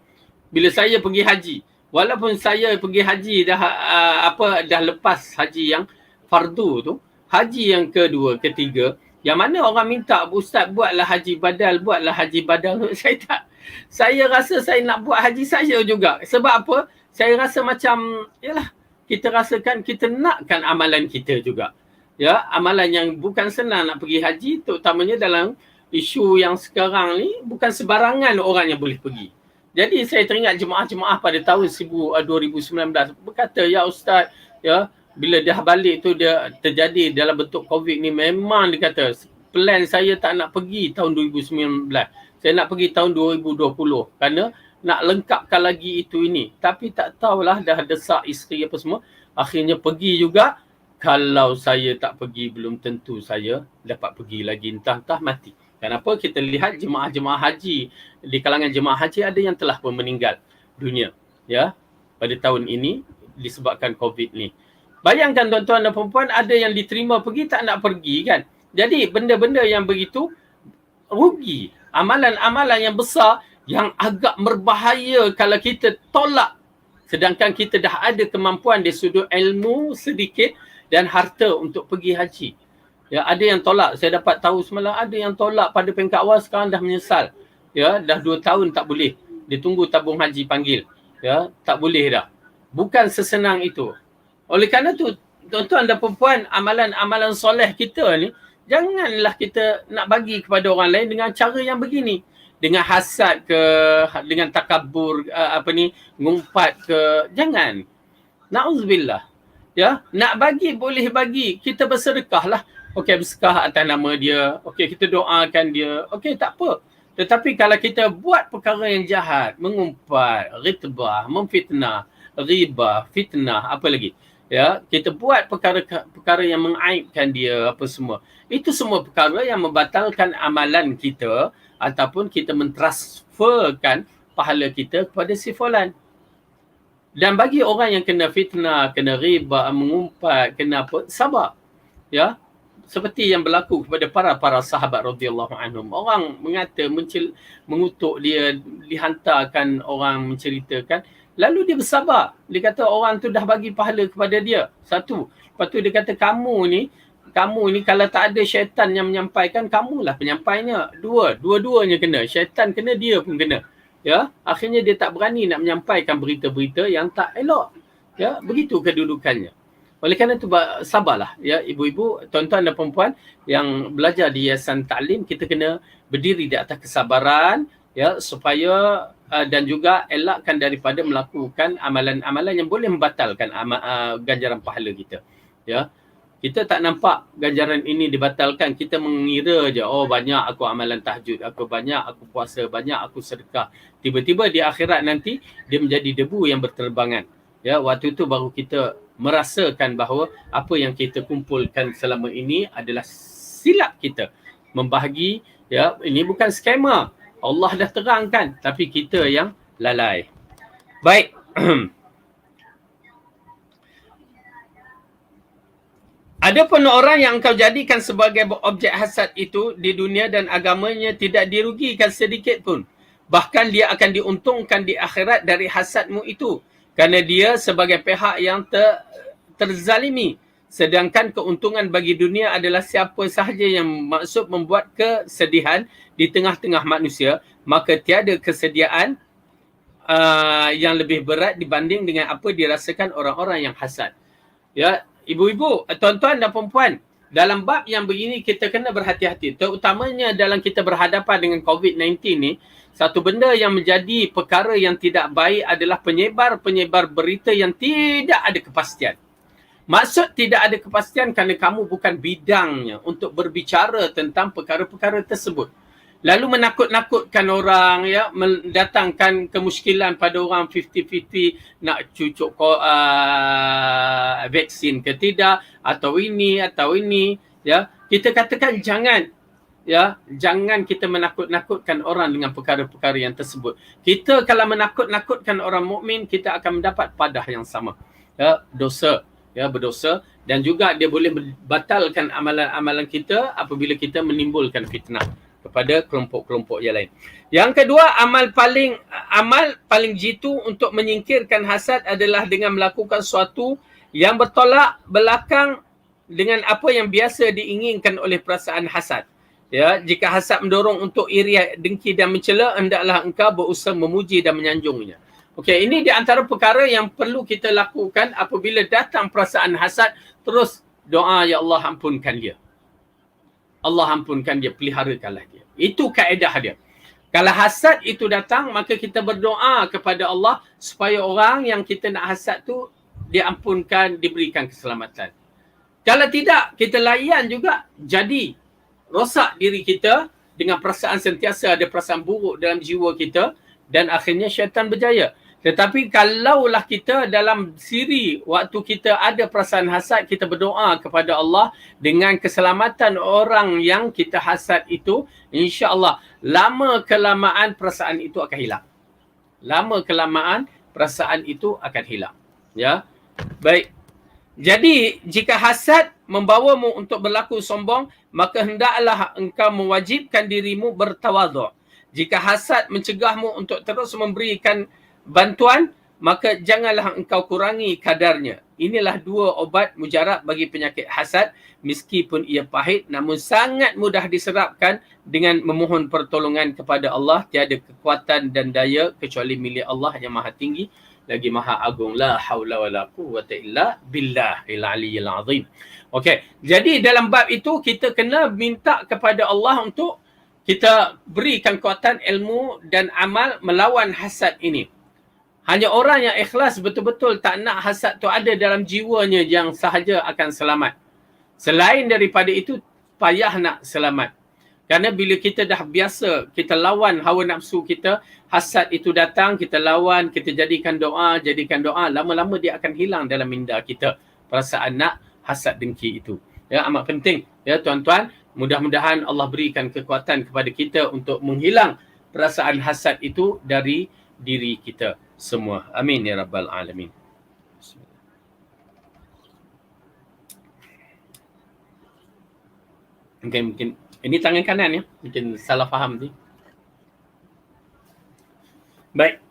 A: Bila saya pergi haji, walaupun saya pergi haji dah lepas haji yang fardu tu, haji yang kedua, ketiga, yang mana orang minta, Ustaz buatlah haji badal, saya rasa saya nak buat haji saya juga. Sebab apa? Saya rasa macam, yalah, kita rasakan kita nakkan amalan kita juga. Ya, amalan yang bukan senang nak pergi haji, terutamanya dalam isu yang sekarang ni, bukan sebarangan orang yang boleh pergi. Jadi saya teringat jemaah-jemaah pada tahun 2019 berkata, ya Ustaz, ya, bila dah balik tu dia terjadi dalam bentuk COVID ni, memang dia kata plan saya tak nak pergi tahun 2019. Saya nak pergi tahun 2020 kerana nak lengkapkan lagi itu ini. Tapi tak tahulah, dah desak isteri apa semua. Akhirnya pergi juga. Kalau saya tak pergi, belum tentu saya dapat pergi lagi. Entah-entah mati. Kenapa? Kita lihat jemaah-jemaah haji. Di kalangan jemaah haji ada yang telah pun meninggal dunia. Ya, pada tahun ini disebabkan COVID ni. Bayangkan tuan-tuan dan perempuan, ada yang diterima pergi, tak nak pergi kan. Jadi benda-benda yang begitu rugi. Amalan-amalan yang besar yang agak berbahaya kalau kita tolak. Sedangkan kita dah ada kemampuan dari sudut ilmu sedikit dan harta untuk pergi haji. Ya, ada yang tolak. Saya dapat tahu semalam ada yang tolak pada peringkat awal, sekarang dah menyesal. Ya, dah 2 tahun tak boleh. Dia tunggu tabung haji panggil. Ya, tak boleh dah. Bukan sesenang itu. Oleh kerana tu, tuan-tuan dan perempuan, amalan-amalan soleh kita ni, janganlah kita nak bagi kepada orang lain dengan cara yang begini. Dengan hasad ke, dengan takabur, ngumpat ke, jangan. Na'udzubillah. Ya, nak bagi boleh bagi, kita bersedekah lah. Okey, bersedekah atas nama dia. Okey, kita doakan dia. Okey, tak apa. Tetapi kalau kita buat perkara yang jahat, mengumpat, ghitbah, memfitnah, ghibah, fitnah, apa lagi? Ya, kita buat perkara yang mengaibkan dia, apa semua. Itu semua perkara yang membatalkan amalan kita, ataupun kita mentransferkan pahala kita kepada si fulan. Dan bagi orang yang kena fitnah, kena riba, mengumpat, kena apa, sabar. Ya, seperti yang berlaku kepada para sahabat radhiyallahu anhum. Orang mengata, mengutuk dia, dihantarkan orang menceritakan, lalu dia bersabar. Dia kata orang tu dah bagi pahala kepada dia. Satu. Lepas tu dia kata kamu ni kalau tak ada syaitan yang menyampaikan, kamulah penyampainya. Dua-duanya kena. Syaitan kena, dia pun kena. Ya, akhirnya dia tak berani nak menyampaikan berita-berita yang tak elok. Ya, begitu kedudukannya. Oleh kerana itu sabarlah ya ibu-ibu, tuan-tuan dan perempuan yang belajar di Yayasan Ta'lim, kita kena berdiri di atas kesabaran ya, supaya dan juga elakkan daripada melakukan amalan-amalan yang boleh membatalkan ganjaran pahala kita. Ya. Kita tak nampak ganjaran ini dibatalkan, kita mengira je, oh banyak aku amalan tahajud, aku banyak aku puasa, banyak aku sedekah. Tiba-tiba di akhirat nanti dia menjadi debu yang berterbangan. Ya, waktu itu baru kita merasakan bahawa apa yang kita kumpulkan selama ini adalah silap kita membahagi. Ya, ini bukan skema. Allah dah terangkan, tapi kita yang lalai. Baik. Ada pun orang yang engkau jadikan sebagai objek hasad itu di dunia dan agamanya tidak dirugikan sedikit pun. Bahkan dia akan diuntungkan di akhirat dari hasadmu itu. Kerana dia sebagai pihak yang terzalimi. Sedangkan keuntungan bagi dunia adalah siapa sahaja yang maksud membuat kesedihan di tengah-tengah manusia, maka tiada kesediaan yang lebih berat dibanding dengan apa dirasakan orang-orang yang hasad. Ya, ibu-ibu, tuan-tuan dan perempuan, dalam bab yang begini kita kena berhati-hati. Terutamanya dalam kita berhadapan dengan COVID-19 ni, satu benda yang menjadi perkara yang tidak baik adalah penyebar-penyebar berita yang tidak ada kepastian. Maksud tidak ada kepastian kerana kamu bukan bidangnya untuk berbicara tentang perkara-perkara tersebut. Lalu menakut-nakutkan orang, ya, mendatangkan kemusykilan pada orang 50-50 nak cucuk vaksin ke tidak, atau ini, ya. Kita katakan jangan, ya, jangan kita menakut-nakutkan orang dengan perkara-perkara yang tersebut. Kita kalau menakut-nakutkan orang mukmin, kita akan mendapat padah yang sama. Ya, dosa, ya, berdosa, dan juga dia boleh membatalkan amalan-amalan kita apabila kita menimbulkan fitnah kepada kelompok-kelompok yang lain. Yang kedua, amal paling jitu untuk menyingkirkan hasad adalah dengan melakukan sesuatu yang bertolak belakang dengan apa yang biasa diinginkan oleh perasaan hasad. Ya, jika hasad mendorong untuk iri, dengki dan mencela, hendaklah engkau berusaha memuji dan menyanjungnya. Okey, ini di antara perkara yang perlu kita lakukan apabila datang perasaan hasad, terus doa, ya Allah ampunkan dia. Allah ampunkan dia, peliharakanlah dia. Itu kaedah dia. Kalau hasad itu datang, maka kita berdoa kepada Allah supaya orang yang kita nak hasad tu diampunkan, diberikan keselamatan. Kalau tidak, kita layan juga, jadi rosak diri kita dengan perasaan sentiasa ada perasaan buruk dalam jiwa kita, dan akhirnya syaitan berjaya. Tetapi kalaulah kita dalam siri waktu kita ada perasaan hasad, kita berdoa kepada Allah dengan keselamatan orang yang kita hasad itu, insya-Allah lama kelamaan perasaan itu akan hilang. Lama kelamaan perasaan itu akan hilang. Ya. Baik. Jadi jika hasad membawamu untuk berlaku sombong, maka hendaklah engkau mewajibkan dirimu bertawaduk. Jika hasad mencegahmu untuk terus memberikan bantuan, maka janganlah engkau kurangi kadarnya. Inilah dua obat mujarab bagi penyakit hasad, meskipun ia pahit namun sangat mudah diserapkan dengan memohon pertolongan kepada Allah. Tiada kekuatan dan daya kecuali milik Allah yang maha tinggi lagi maha agung. La haula wala quwwata illa billahil aliyyil azim. Okey, jadi dalam bab itu kita kena minta kepada Allah untuk kita berikan kekuatan ilmu dan amal melawan hasad ini. Hanya orang yang ikhlas betul-betul tak nak hasad tu ada dalam jiwanya yang sahaja akan selamat. Selain daripada itu, payah nak selamat. Kerana bila kita dah biasa, kita lawan hawa nafsu kita, hasad itu datang, kita lawan, kita jadikan doa, lama-lama dia akan hilang dalam minda kita. Perasaan nak hasad dengki itu. Ya, amat penting. Ya, tuan-tuan, mudah-mudahan Allah berikan kekuatan kepada kita untuk menghilang perasaan hasad itu dari diri kita semua. Amin ya rabbal alamin. Mungkin ini tangan kanan ya. Mungkin salah faham ni. Baik.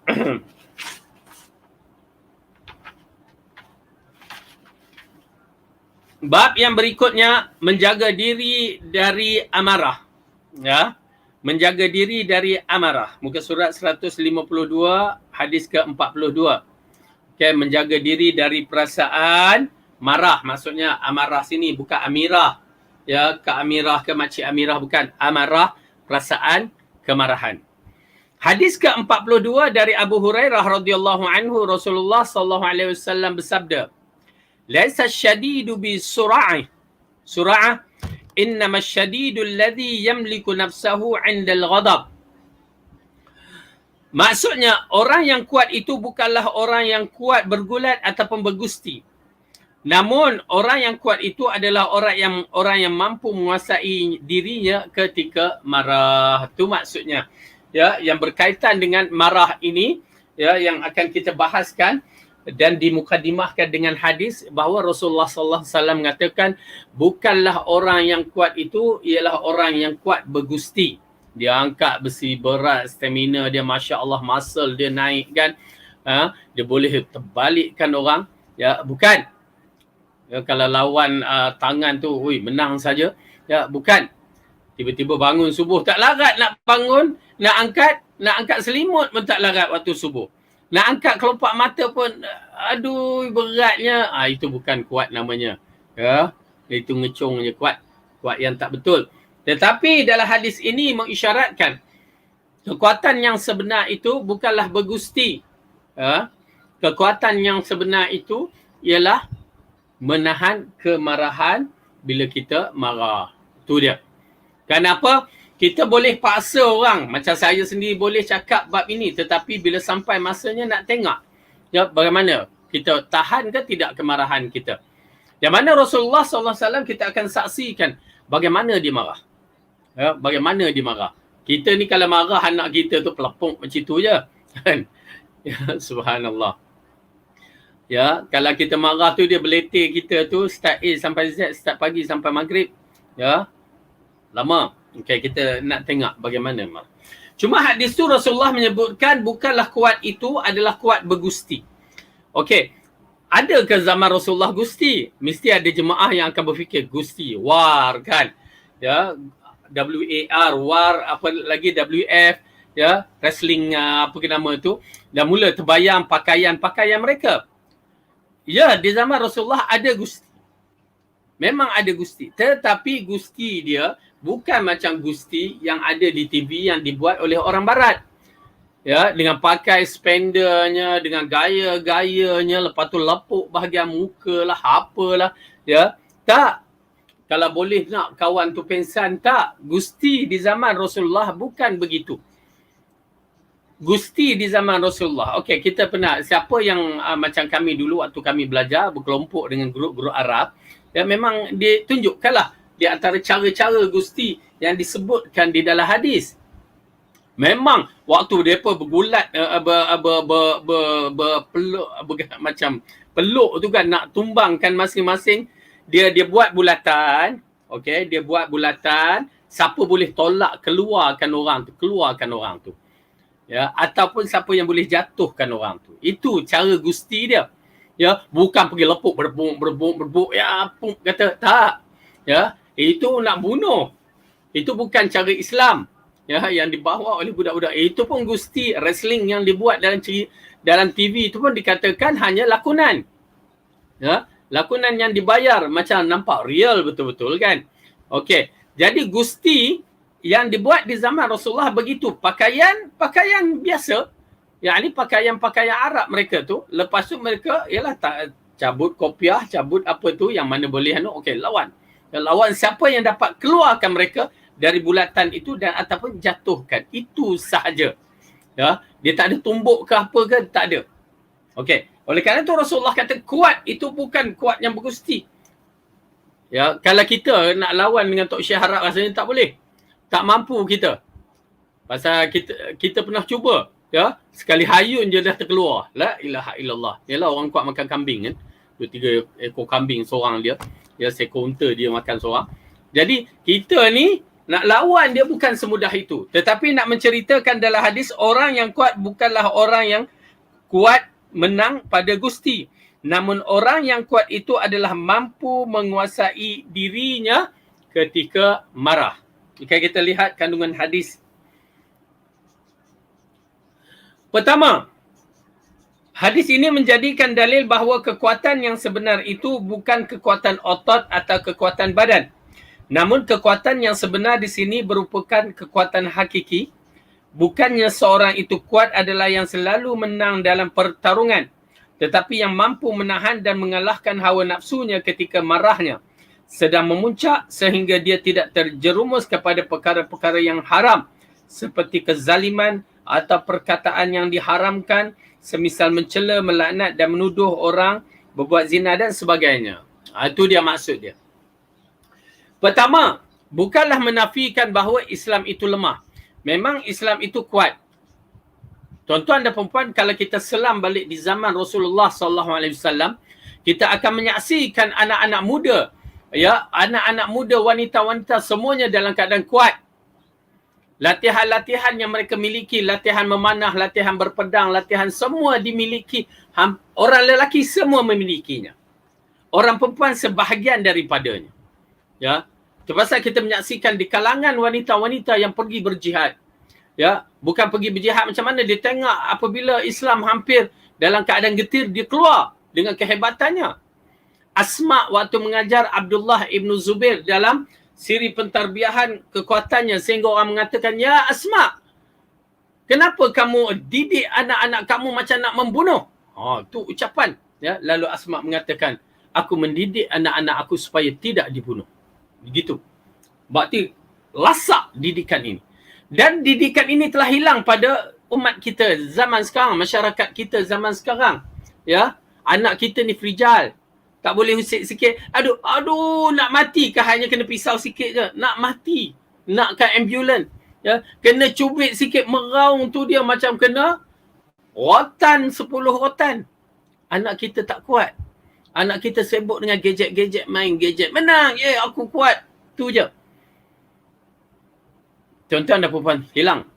A: Bab yang berikutnya, menjaga diri dari amarah. Ya. Menjaga diri dari amarah. Muka surat 152, hadis ke-42. Okay, menjaga diri dari perasaan marah. Maksudnya amarah sini bukan amirah. Ya, ke amirah, ke makcik amirah, bukan. Amarah, perasaan kemarahan. Hadis ke-42 dari Abu Hurairah radhiyallahu anhu, Rasulullah sallallahu alaihi wasallam bersabda, "Laisa syadidu bi sur'ah." Sur'ah, "Innama syadidu alladhi yamliku nafsahu 'inda al-ghadab." Maksudnya, orang yang kuat itu bukanlah orang yang kuat bergulat ataupun bergusti. Namun orang yang kuat itu adalah orang yang mampu menguasai dirinya ketika marah. Itu maksudnya. Ya, yang berkaitan dengan marah ini, ya, yang akan kita bahaskan dan dimukadimahkan dengan hadis bahawa Rasulullah sallallahu alaihi wasallam mengatakan bukanlah orang yang kuat itu ialah orang yang kuat bergusti. Dia angkat besi berat, stamina dia masya-Allah, muscle dia naik kan. Dia boleh terbalikkan orang, ya, bukan. Ya, kalau lawan tangan tu, menang saja. Ya, bukan. Tiba-tiba bangun subuh, tak larat nak bangun, nak angkat selimut pun tak larat waktu subuh. Nak angkat kelopak mata pun, aduh, beratnya. Itu bukan kuat namanya. Ya, itu ngecung je kuat. Kuat yang tak betul. Tetapi dalam hadis ini mengisyaratkan kekuatan yang sebenar itu bukanlah bergusti. Ya, kekuatan yang sebenar itu ialah menahan kemarahan bila kita marah. Itu dia. Kenapa? Kita boleh paksa orang. Macam saya sendiri boleh cakap bab ini. Tetapi bila sampai masanya nak tengok, ya, bagaimana kita tahan ke tidak kemarahan kita. Yang mana Rasulullah SAW kita akan saksikan bagaimana dia marah. Ya, bagaimana dia marah. Kita ni kalau marah anak kita tu pelepuk macam tu je. Ya, subhanallah. Ya, kalau kita marah tu dia beletir kita tu start A sampai Z, start pagi sampai maghrib. Ya, lama. Okay, kita nak tengok bagaimana marah. Cuma hadis tu Rasulullah menyebutkan bukanlah kuat itu adalah kuat bergusti. Okay, ada ke zaman Rasulullah gusti? Mesti ada jemaah yang akan berfikir gusti, war kan. Ya, WAR, war, apa lagi WF, ya, wrestling apa ke nama tu. Dah mula terbayang pakaian mereka. Ya, di zaman Rasulullah ada gusti. Memang ada gusti. Tetapi gusti dia bukan macam gusti yang ada di TV yang dibuat oleh orang barat. Ya, dengan pakai spendernya, dengan gaya-gayanya, lepas tu lepuk bahagian muka lah, apalah. Ya, tak. Kalau boleh nak kawan tu pensan, tak. Gusti di zaman Rasulullah bukan begitu. Gusti di zaman Rasulullah. Okey, kita pernah, siapa yang macam kami dulu waktu kami belajar berkelompok dengan grup-grup Arab, ya, memang ditunjukkanlah di antara cara-cara gusti yang disebutkan di dalam hadis. Memang waktu mereka bergulat macam peluk tu kan, nak tumbangkan masing-masing, dia buat bulatan. Okey, dia buat bulatan, siapa boleh tolak keluarkan orang tu. Ya, ataupun siapa yang boleh jatuhkan orang tu. Itu cara gusti dia. Ya, bukan pergi lepuk berbuk, ya, pum, kata tak. Ya, itu nak bunuh. Itu bukan cara Islam. Ya, yang dibawa oleh budak-budak. Itu pun gusti wrestling yang dibuat dalam TV itu pun dikatakan hanya lakonan. Ya, lakonan yang dibayar, macam nampak real betul-betul kan. Okey, jadi gusti yang dibuat di zaman Rasulullah begitu. Pakaian biasa. Yang ni pakaian Arab mereka tu. Lepas tu mereka, ialah tak cabut kopiah, cabut apa tu yang mana boleh. Okey, lawan. Lawan siapa yang dapat keluarkan mereka dari bulatan itu dan ataupun jatuhkan. Itu sahaja. Ya, dia tak ada tumbuk ke apa ke, tak ada. Okey. Oleh kerana itu Rasulullah kata kuat itu bukan kuat yang bergusti. Ya, kalau kita nak lawan dengan Tok Syekh Arab rasanya tak boleh. Tak mampu kita. Pasal kita pernah cuba, ya, sekali hayun je dah terkeluar. La ilaha illallah. Yalah orang kuat makan kambing kan. 2-3 ekor kambing seorang dia. Ya, seekor unta dia makan seorang. Jadi kita ni nak lawan dia bukan semudah itu. Tetapi nak menceritakan dalam hadis, orang yang kuat bukanlah orang yang kuat menang pada gusti. Namun orang yang kuat itu adalah mampu menguasai dirinya ketika marah. Jika kita lihat kandungan hadis. Pertama, hadis ini menjadikan dalil bahawa kekuatan yang sebenar itu bukan kekuatan otot atau kekuatan badan. Namun kekuatan yang sebenar di sini merupakan kekuatan hakiki, Bukannya seorang itu kuat adalah yang selalu menang dalam pertarungan, tetapi yang mampu menahan dan mengalahkan hawa nafsunya ketika marahnya sedang memuncak sehingga dia tidak terjerumus kepada perkara-perkara yang haram seperti kezaliman atau perkataan yang diharamkan, semisal mencela, melaknat dan menuduh orang berbuat zina dan sebagainya. Itu dia maksud dia. Pertama, bukanlah menafikan bahawa Islam itu lemah. Memang Islam itu kuat. Tuan-tuan dan puan-puan, kalau kita selam balik di zaman Rasulullah SAW, kita akan menyaksikan anak-anak muda, ya, anak-anak muda, wanita-wanita semuanya dalam keadaan kuat. Latihan-latihan yang mereka miliki, latihan memanah, latihan berpedang, latihan semua dimiliki. Orang lelaki semua memilikinya. Orang perempuan sebahagian daripadanya. Ya, terpaksa kita menyaksikan di kalangan wanita-wanita yang pergi berjihad. Ya, bukan pergi berjihad macam mana, dia tengok apabila Islam hampir dalam keadaan getir, dia keluar dengan kehebatannya. Asma waktu mengajar Abdullah ibn Zubair dalam siri pentarbiahan kekuatannya sehingga orang mengatakan, ya Asma, kenapa kamu didik anak-anak kamu macam nak membunuh? Tu ucapan. Ya, lalu Asma mengatakan, aku mendidik anak-anak aku supaya tidak dibunuh. Begitu. Berarti lasak didikan ini. Dan didikan ini telah hilang pada umat kita zaman sekarang, masyarakat kita zaman sekarang. Ya, anak kita ni fragile. Tak boleh usik sikit. Aduh, nak mati ke hanya kena pisau sikit je. Nak mati. Nak ke ambulans. Ya, kena cubit sikit, meraung tu dia macam kena rotan, 10 rotan. Anak kita tak kuat. Anak kita sibuk dengan gadget-gadget, main gadget. Menang, aku kuat. Tu je. Tuan-tuan dan puan-puan, hilang.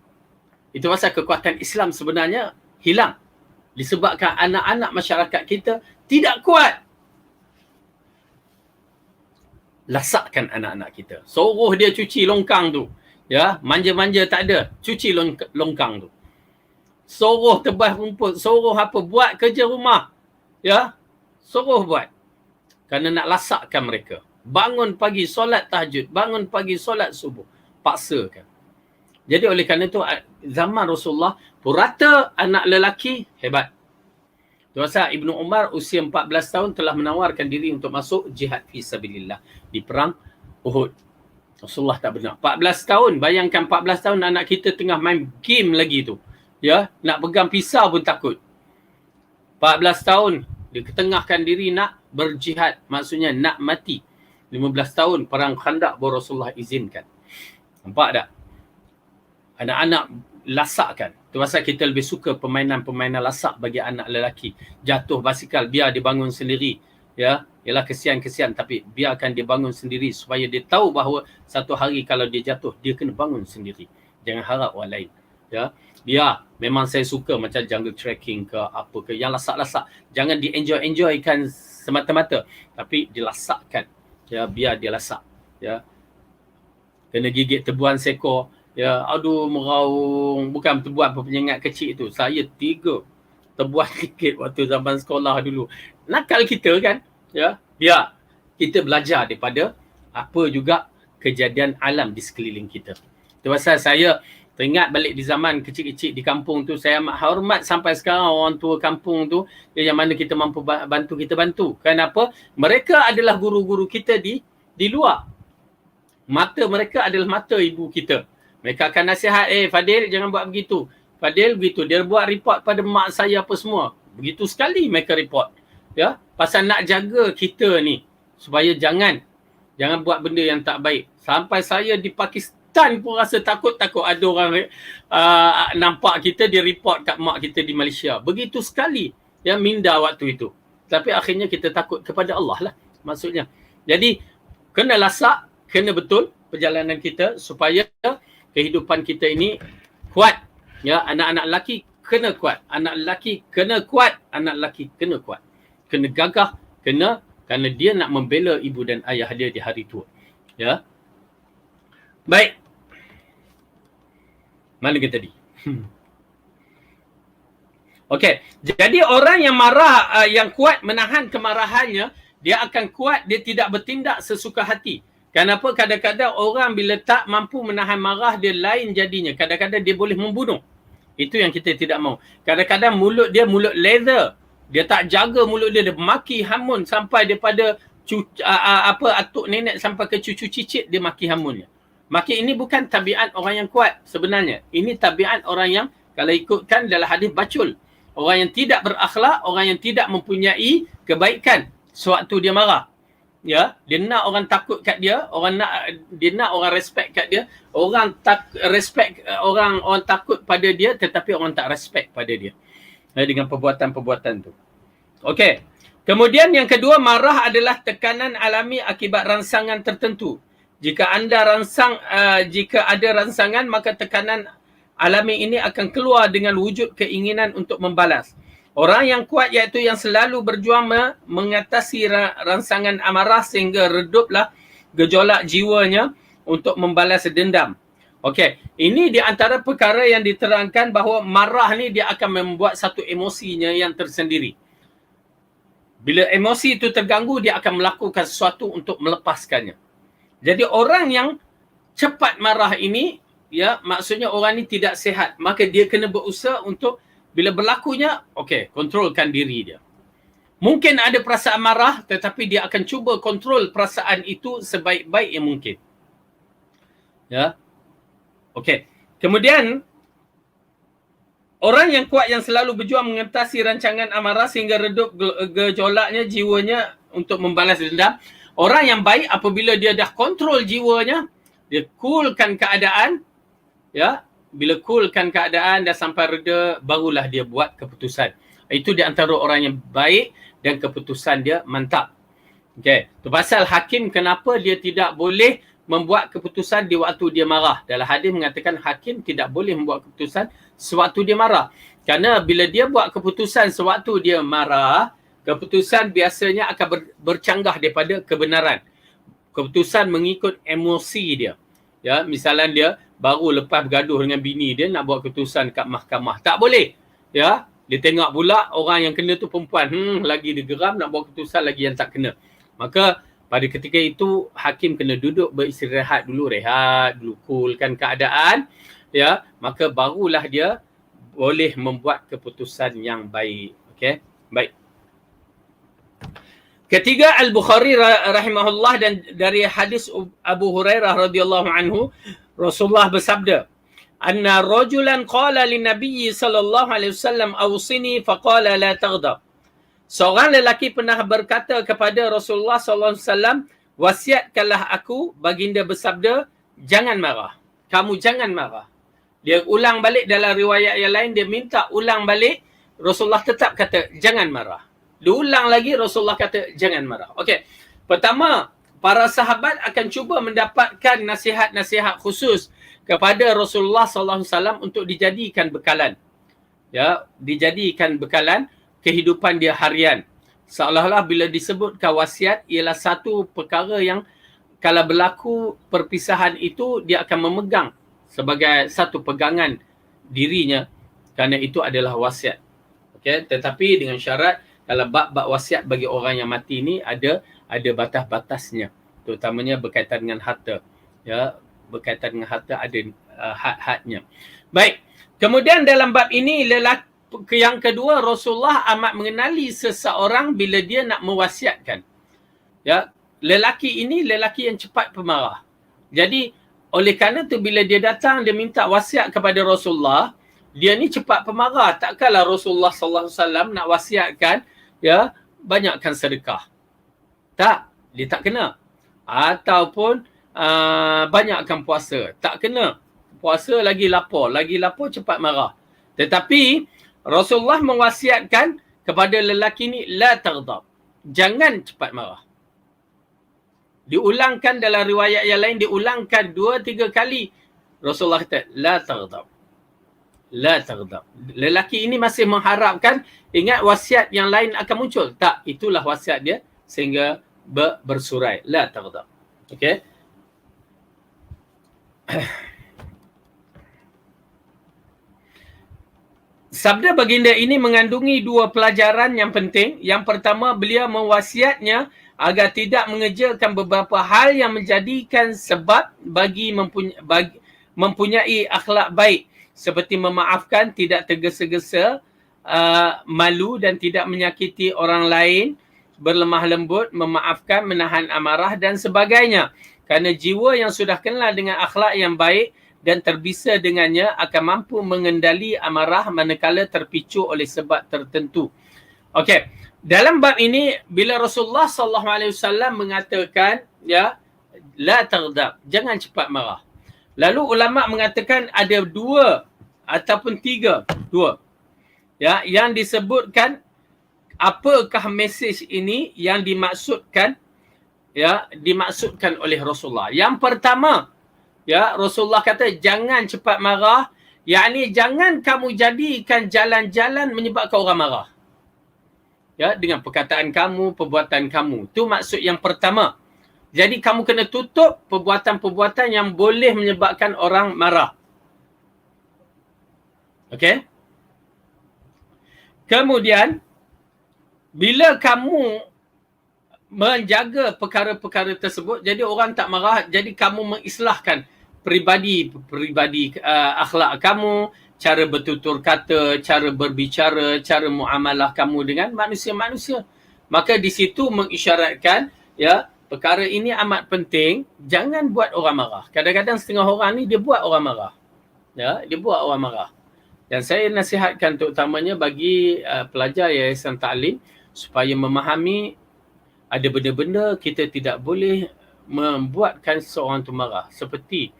A: Itu pasal kekuatan Islam sebenarnya hilang. Disebabkan anak-anak masyarakat kita tidak kuat. Lasakkan anak-anak kita. Suruh dia cuci longkang tu. Ya, manja-manja tak ada. Cuci longkang tu. Suruh tebas rumput, suruh apa, buat kerja rumah. Ya, suruh buat. Kerana nak lasakkan mereka. Bangun pagi solat tahajud, bangun pagi solat subuh. Paksakan. Jadi oleh kerana itu, zaman Rasulullah, purata anak lelaki hebat. Tuasa Ibnu Umar usia 14 tahun telah menawarkan diri untuk masuk jihad fi sabilillah di perang Uhud. Rasulullah tak benar. 14 tahun, bayangkan 14 tahun anak kita tengah main game lagi tu. Ya, nak pegang pisau pun takut. 14 tahun dia ketengahkan diri nak berjihad, maksudnya nak mati. 15 tahun perang Khandaq baru Rasulullah izinkan. Nampak tak? Anak-anak lasakkan. Itu pasal kita lebih suka permainan-permainan lasak bagi anak lelaki. Jatuh basikal, biar dia bangun sendiri. Ya, ialah kesian-kesian, tapi biarkan dia bangun sendiri supaya dia tahu bahawa satu hari kalau dia jatuh, dia kena bangun sendiri. Jangan harap orang lain. Ya, biar memang saya suka macam jungle trekking ke apa ke, yang lasak-lasak. Jangan di-enjoy-enjoykan semata-mata, tapi dilasakkan. Ya, biar dia lasak. Ya, kena gigit tebuan seekor. Ya, aduh meraung. Bukan tebuan penyengat kecil tu. Saya 3 tebuan sikit waktu zaman sekolah dulu. Nakal kita kan. Ya, biar kita belajar daripada apa juga kejadian alam di sekeliling kita. Itu pasal saya teringat balik di zaman kecil-kecil di kampung tu, saya amat hormat sampai sekarang orang tua kampung tu, yang mana kita mampu bantu, kita bantu. Kenapa? Mereka adalah guru-guru kita di luar. Mata mereka adalah mata ibu kita. Mereka akan nasihat, Fadil jangan buat begitu. Fadil begitu. Dia buat report pada mak saya apa semua. Begitu sekali mereka report. Ya, pasal nak jaga kita ni supaya jangan buat benda yang tak baik. Sampai saya di Pakistan pun rasa takut ada orang nampak kita, dia report kat mak kita di Malaysia. Begitu sekali ya minda waktu itu. Tapi akhirnya kita takut kepada Allah lah maksudnya. Jadi kena lasak, kena betul perjalanan kita supaya kehidupan kita ini kuat. Ya, anak-anak lelaki kena kuat. Anak lelaki kena kuat. Anak lelaki kena kuat. Kena gagah. Kerana dia nak membela ibu dan ayah dia di hari tua. Ya. Baik. Mana kita tadi? Okey. Jadi orang yang marah, yang kuat menahan kemarahannya, dia akan kuat, dia tidak bertindak sesuka hati. Kenapa kadang-kadang orang bila tak mampu menahan marah dia lain jadinya. Kadang-kadang dia boleh membunuh. Itu yang kita tidak mahu. Kadang-kadang mulut dia mulut leather. Dia tak jaga mulut dia. Dia maki hamun sampai daripada atuk nenek sampai ke cucu cicit dia maki hamunnya. Maka ini bukan tabiat orang yang kuat sebenarnya. Ini tabiat orang yang kalau ikutkan dalam hadis bacul. Orang yang tidak berakhlak, orang yang tidak mempunyai kebaikan sewaktu dia marah. Ya, dia nak orang takut kat dia, dia nak orang respect kat dia. Orang takut pada dia tetapi orang tak respect pada dia. Dengan perbuatan-perbuatan tu. Okey. Kemudian yang kedua, marah adalah tekanan alami akibat rangsangan tertentu. Jika jika ada rangsangan, maka tekanan alami ini akan keluar dengan wujud keinginan untuk membalas. Orang yang kuat iaitu yang selalu berjuang mengatasi rangsangan amarah sehingga reduplah gejolak jiwanya untuk membalas dendam. Okey, ini di antara perkara yang diterangkan bahawa marah ni dia akan membuat satu emosinya yang tersendiri. Bila emosi itu terganggu, dia akan melakukan sesuatu untuk melepaskannya. Jadi orang yang cepat marah ini, ya, maksudnya orang ni tidak sihat. Maka dia kena berusaha untuk bila berlakunya, okey, kontrolkan diri dia. Mungkin ada perasaan marah, tetapi dia akan cuba kontrol perasaan itu sebaik-baik yang mungkin. Ya. Okey. Kemudian, orang yang kuat yang selalu berjuang mengatasi rancangan amarah sehingga redup gejolaknya jiwanya untuk membalas dendam. Orang yang baik apabila dia dah kontrol jiwanya, dia coolkan keadaan, ya, bila coolkan keadaan dah sampai reda, barulah dia buat keputusan. Itu di antara orang yang baik dan keputusan dia mantap. Okey, tu pasal hakim kenapa dia tidak boleh membuat keputusan di waktu dia marah. Dalam hadis mengatakan hakim tidak boleh membuat keputusan sewaktu dia marah. Kerana bila dia buat keputusan sewaktu dia marah, keputusan biasanya akan bercanggah daripada kebenaran. Keputusan mengikut emosi dia. Ya, misalnya dia baru lepas bergaduh dengan bini dia nak buat keputusan kat mahkamah. Tak boleh. Ya, dia tengok pula orang yang kena tu perempuan. Lagi dia geram nak buat keputusan lagi yang tak kena. Maka pada ketika itu hakim kena duduk beristirahat dulu, rehat dulu, coolkan keadaan. Ya, maka barulah dia boleh membuat keputusan yang baik. Okey, baik. Ketiga, Al-Bukhari rahimahullah dan dari hadis Abu Hurairah radhiyallahu anhu, Rasulullah bersabda, "Anna rajulan qala lin-nabiy sallallahu alaihi wasallam awsini faqala la taghdab." Seorang lelaki pernah berkata kepada Rasulullah sallallahu alaihi wasallam, "Wasiatkanlah aku." Baginda bersabda, "Jangan marah. Kamu jangan marah." Dia ulang balik dalam riwayat yang lain, dia minta ulang balik, Rasulullah tetap kata, "Jangan marah." Diulang lagi, Rasulullah kata, "Jangan marah." Okey. Pertama, para sahabat akan cuba mendapatkan nasihat-nasihat khusus kepada Rasulullah sallallahu alaihi wasallam untuk dijadikan bekalan. Ya, dijadikan bekalan kehidupan dia harian. Seolah-olah bila disebutkan wasiat ialah satu perkara yang kalau berlaku perpisahan itu dia akan memegang sebagai satu pegangan dirinya kerana itu adalah wasiat. Okey, tetapi dengan syarat kalau bab-bab wasiat bagi orang yang mati ni ada batas-batasnya, terutamanya berkaitan dengan harta. Ya, berkaitan dengan harta ada had-hadnya. Baik. Kemudian dalam bab ini yang kedua, Rasulullah amat mengenali seseorang bila dia nak mewasiatkan. Ya, lelaki ini lelaki yang cepat pemarah. Jadi oleh kerana tu bila dia datang dia minta wasiat kepada Rasulullah, dia ni cepat pemarah. Takkanlah Rasulullah sallallahu alaihi wasallam nak wasiatkan, ya, banyakkan sedekah. Tak, dia tak kena. Ataupun banyakkan puasa. Tak kena. Puasa lagi lapar cepat marah. Tetapi Rasulullah mewasiatkan kepada lelaki ni, la taghdab. Jangan cepat marah. Diulangkan dalam riwayat yang lain, diulangkan 2-3 kali. Rasulullah kata, la taghdab. La taghdab. Lelaki ini masih mengharapkan, ingat wasiat yang lain akan muncul. Tak, itulah wasiat dia sehingga bersurai. La taghdab. Okey. Sabda baginda ini mengandungi 2 pelajaran yang penting. Yang pertama, beliau mewasiatnya agar tidak mengerjakan beberapa hal yang menjadikan sebab bagi mempunyai akhlak baik, seperti memaafkan, tidak tergesa-gesa, malu dan tidak menyakiti orang lain, berlemah lembut, memaafkan, menahan amarah dan sebagainya. Kerana jiwa yang sudah kenal dengan akhlak yang baik dan terbisa dengannya akan mampu mengendali amarah manakala terpicu oleh sebab tertentu. Okey, dalam bab ini bila Rasulullah sallallahu alaihi wasallam mengatakan ya, la taghdab, jangan cepat marah. Lalu ulama mengatakan ada dua ataupun dua ya yang disebutkan apakah mesej ini yang dimaksudkan oleh Rasulullah. Yang pertama, ya, Rasulullah kata jangan cepat marah, yakni jangan kamu jadikan jalan-jalan menyebabkan orang marah. Ya, dengan perkataan kamu, perbuatan kamu. Itu maksud yang pertama. Jadi kamu kena tutup perbuatan-perbuatan yang boleh menyebabkan orang marah. Okey? Kemudian bila kamu menjaga perkara-perkara tersebut, jadi orang tak marah, jadi kamu mengislahkan peribadi akhlak kamu, cara bertutur kata, cara berbicara, cara muamalah kamu dengan manusia-manusia. Maka di situ mengisyaratkan ya, perkara ini amat penting, jangan buat orang marah. Kadang-kadang setengah orang ni dia buat orang marah. Ya, dia buat orang marah. Dan saya nasihatkan terutamanya bagi pelajar Yayasan Ta'lim supaya memahami ada benda-benda kita tidak boleh membuatkan seorang tu marah, seperti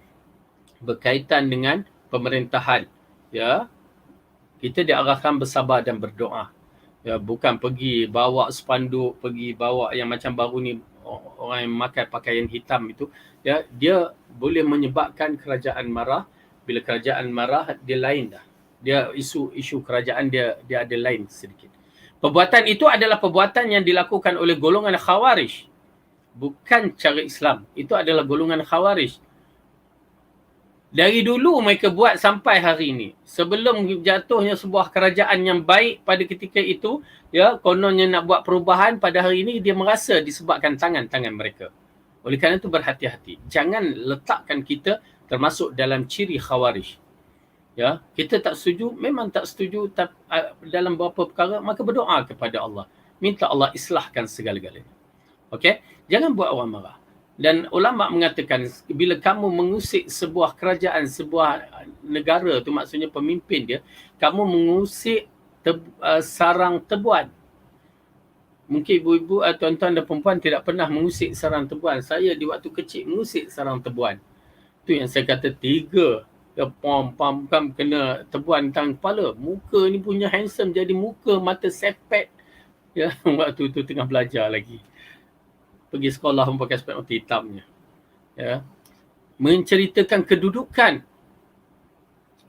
A: berkaitan dengan pemerintahan. Ya, kita diarahkan bersabar dan berdoa. Ya, bukan pergi bawa spanduk, pergi bawa yang macam baru ni orang yang memakai pakaian hitam itu, ya, dia boleh menyebabkan kerajaan marah. Bila kerajaan marah, dia lain dah. Dia isu kerajaan dia ada lain sedikit. Perbuatan itu adalah perbuatan yang dilakukan oleh golongan Khawarij. Bukan cara Islam. Itu adalah golongan Khawarij. Dari dulu mereka buat sampai hari ini. Sebelum jatuhnya sebuah kerajaan yang baik pada ketika itu, ya, kononnya nak buat perubahan pada hari ini, dia merasa disebabkan tangan-tangan mereka. Oleh kerana itu berhati-hati. Jangan letakkan kita termasuk dalam ciri Khawarij. Ya, kita tak setuju, memang tak setuju dalam beberapa perkara, maka berdoa kepada Allah. Minta Allah islahkan segala-galanya. Okey? Jangan buat orang marah. Dan ulama mengatakan bila kamu mengusik sebuah kerajaan, sebuah negara tu, maksudnya pemimpin dia, kamu mengusik sarang tebuan. Mungkin ibu-ibu atau tuan-tuan dan perempuan tidak pernah mengusik sarang tebuan. Saya di waktu kecil mengusik sarang tebuan. Tu yang saya kata 3 ya, pam kan kena tebuan tang kepala. Muka ni punya handsome jadi muka mata sepet. Ya, waktu tu tengah belajar lagi. Pergi sekolah pun pakai sepet mata hitamnya. Ya. Menceritakan kedudukan.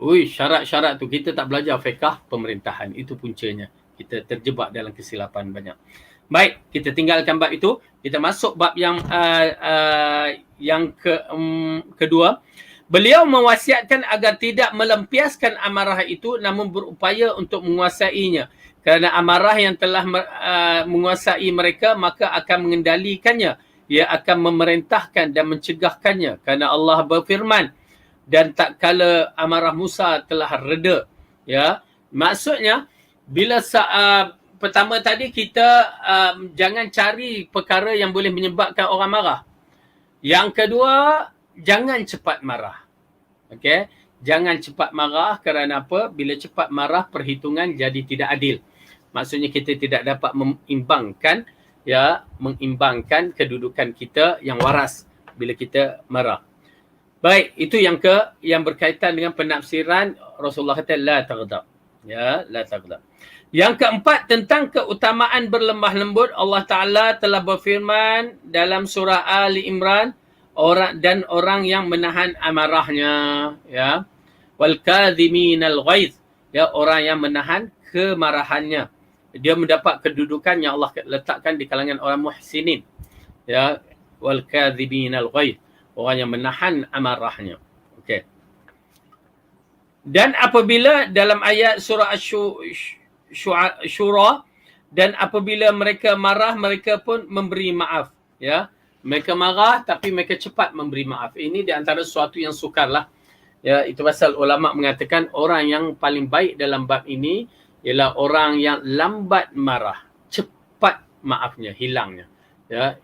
A: Ui, syarat-syarat tu kita tak belajar fiqh pemerintahan. Itu puncanya. Kita terjebak dalam kesilapan banyak. Baik, kita tinggalkan bab itu. Kita masuk bab yang kedua. Beliau mewasiatkan agar tidak melampiaskan amarah itu namun berupaya untuk menguasainya. Kerana amarah yang telah menguasai mereka maka akan mengendalikannya. Ia akan memerintahkan dan mencegahkannya. Kerana Allah berfirman, dan tak kala amarah Musa telah reda. Ya, maksudnya bila pertama tadi kita jangan cari perkara yang boleh menyebabkan orang marah. Yang kedua, jangan cepat marah. Okey, jangan cepat marah kerana apa? Bila cepat marah perhitungan jadi tidak adil. Maksudnya kita tidak dapat mengimbangkan kedudukan kita yang waras bila kita marah. Baik, itu yang berkaitan dengan penafsiran Rasulullah kata la taghdab. Ya, la taghdab. Yang keempat, tentang keutamaan berlemah lembut, Allah Taala telah berfirman dalam surah Ali Imran, orang yang menahan amarahnya, ya, wal kadhiminal ghaiz, ya, orang yang menahan kemarahannya, dia mendapat kedudukan yang Allah letakkan di kalangan orang muhsinin, ya, wal kadhiminal ghaiz, orang yang menahan amarahnya. Okey. Dan apabila dalam ayat surah Syura, Dan apabila mereka marah, mereka pun memberi maaf. Ya, mereka marah tapi mereka cepat memberi maaf. Ini di antara sesuatu yang sukarlah. Ya, itu pasal ulama mengatakan orang yang paling baik dalam bab ini ialah orang yang lambat marah, cepat maafnya, hilangnya. Ya,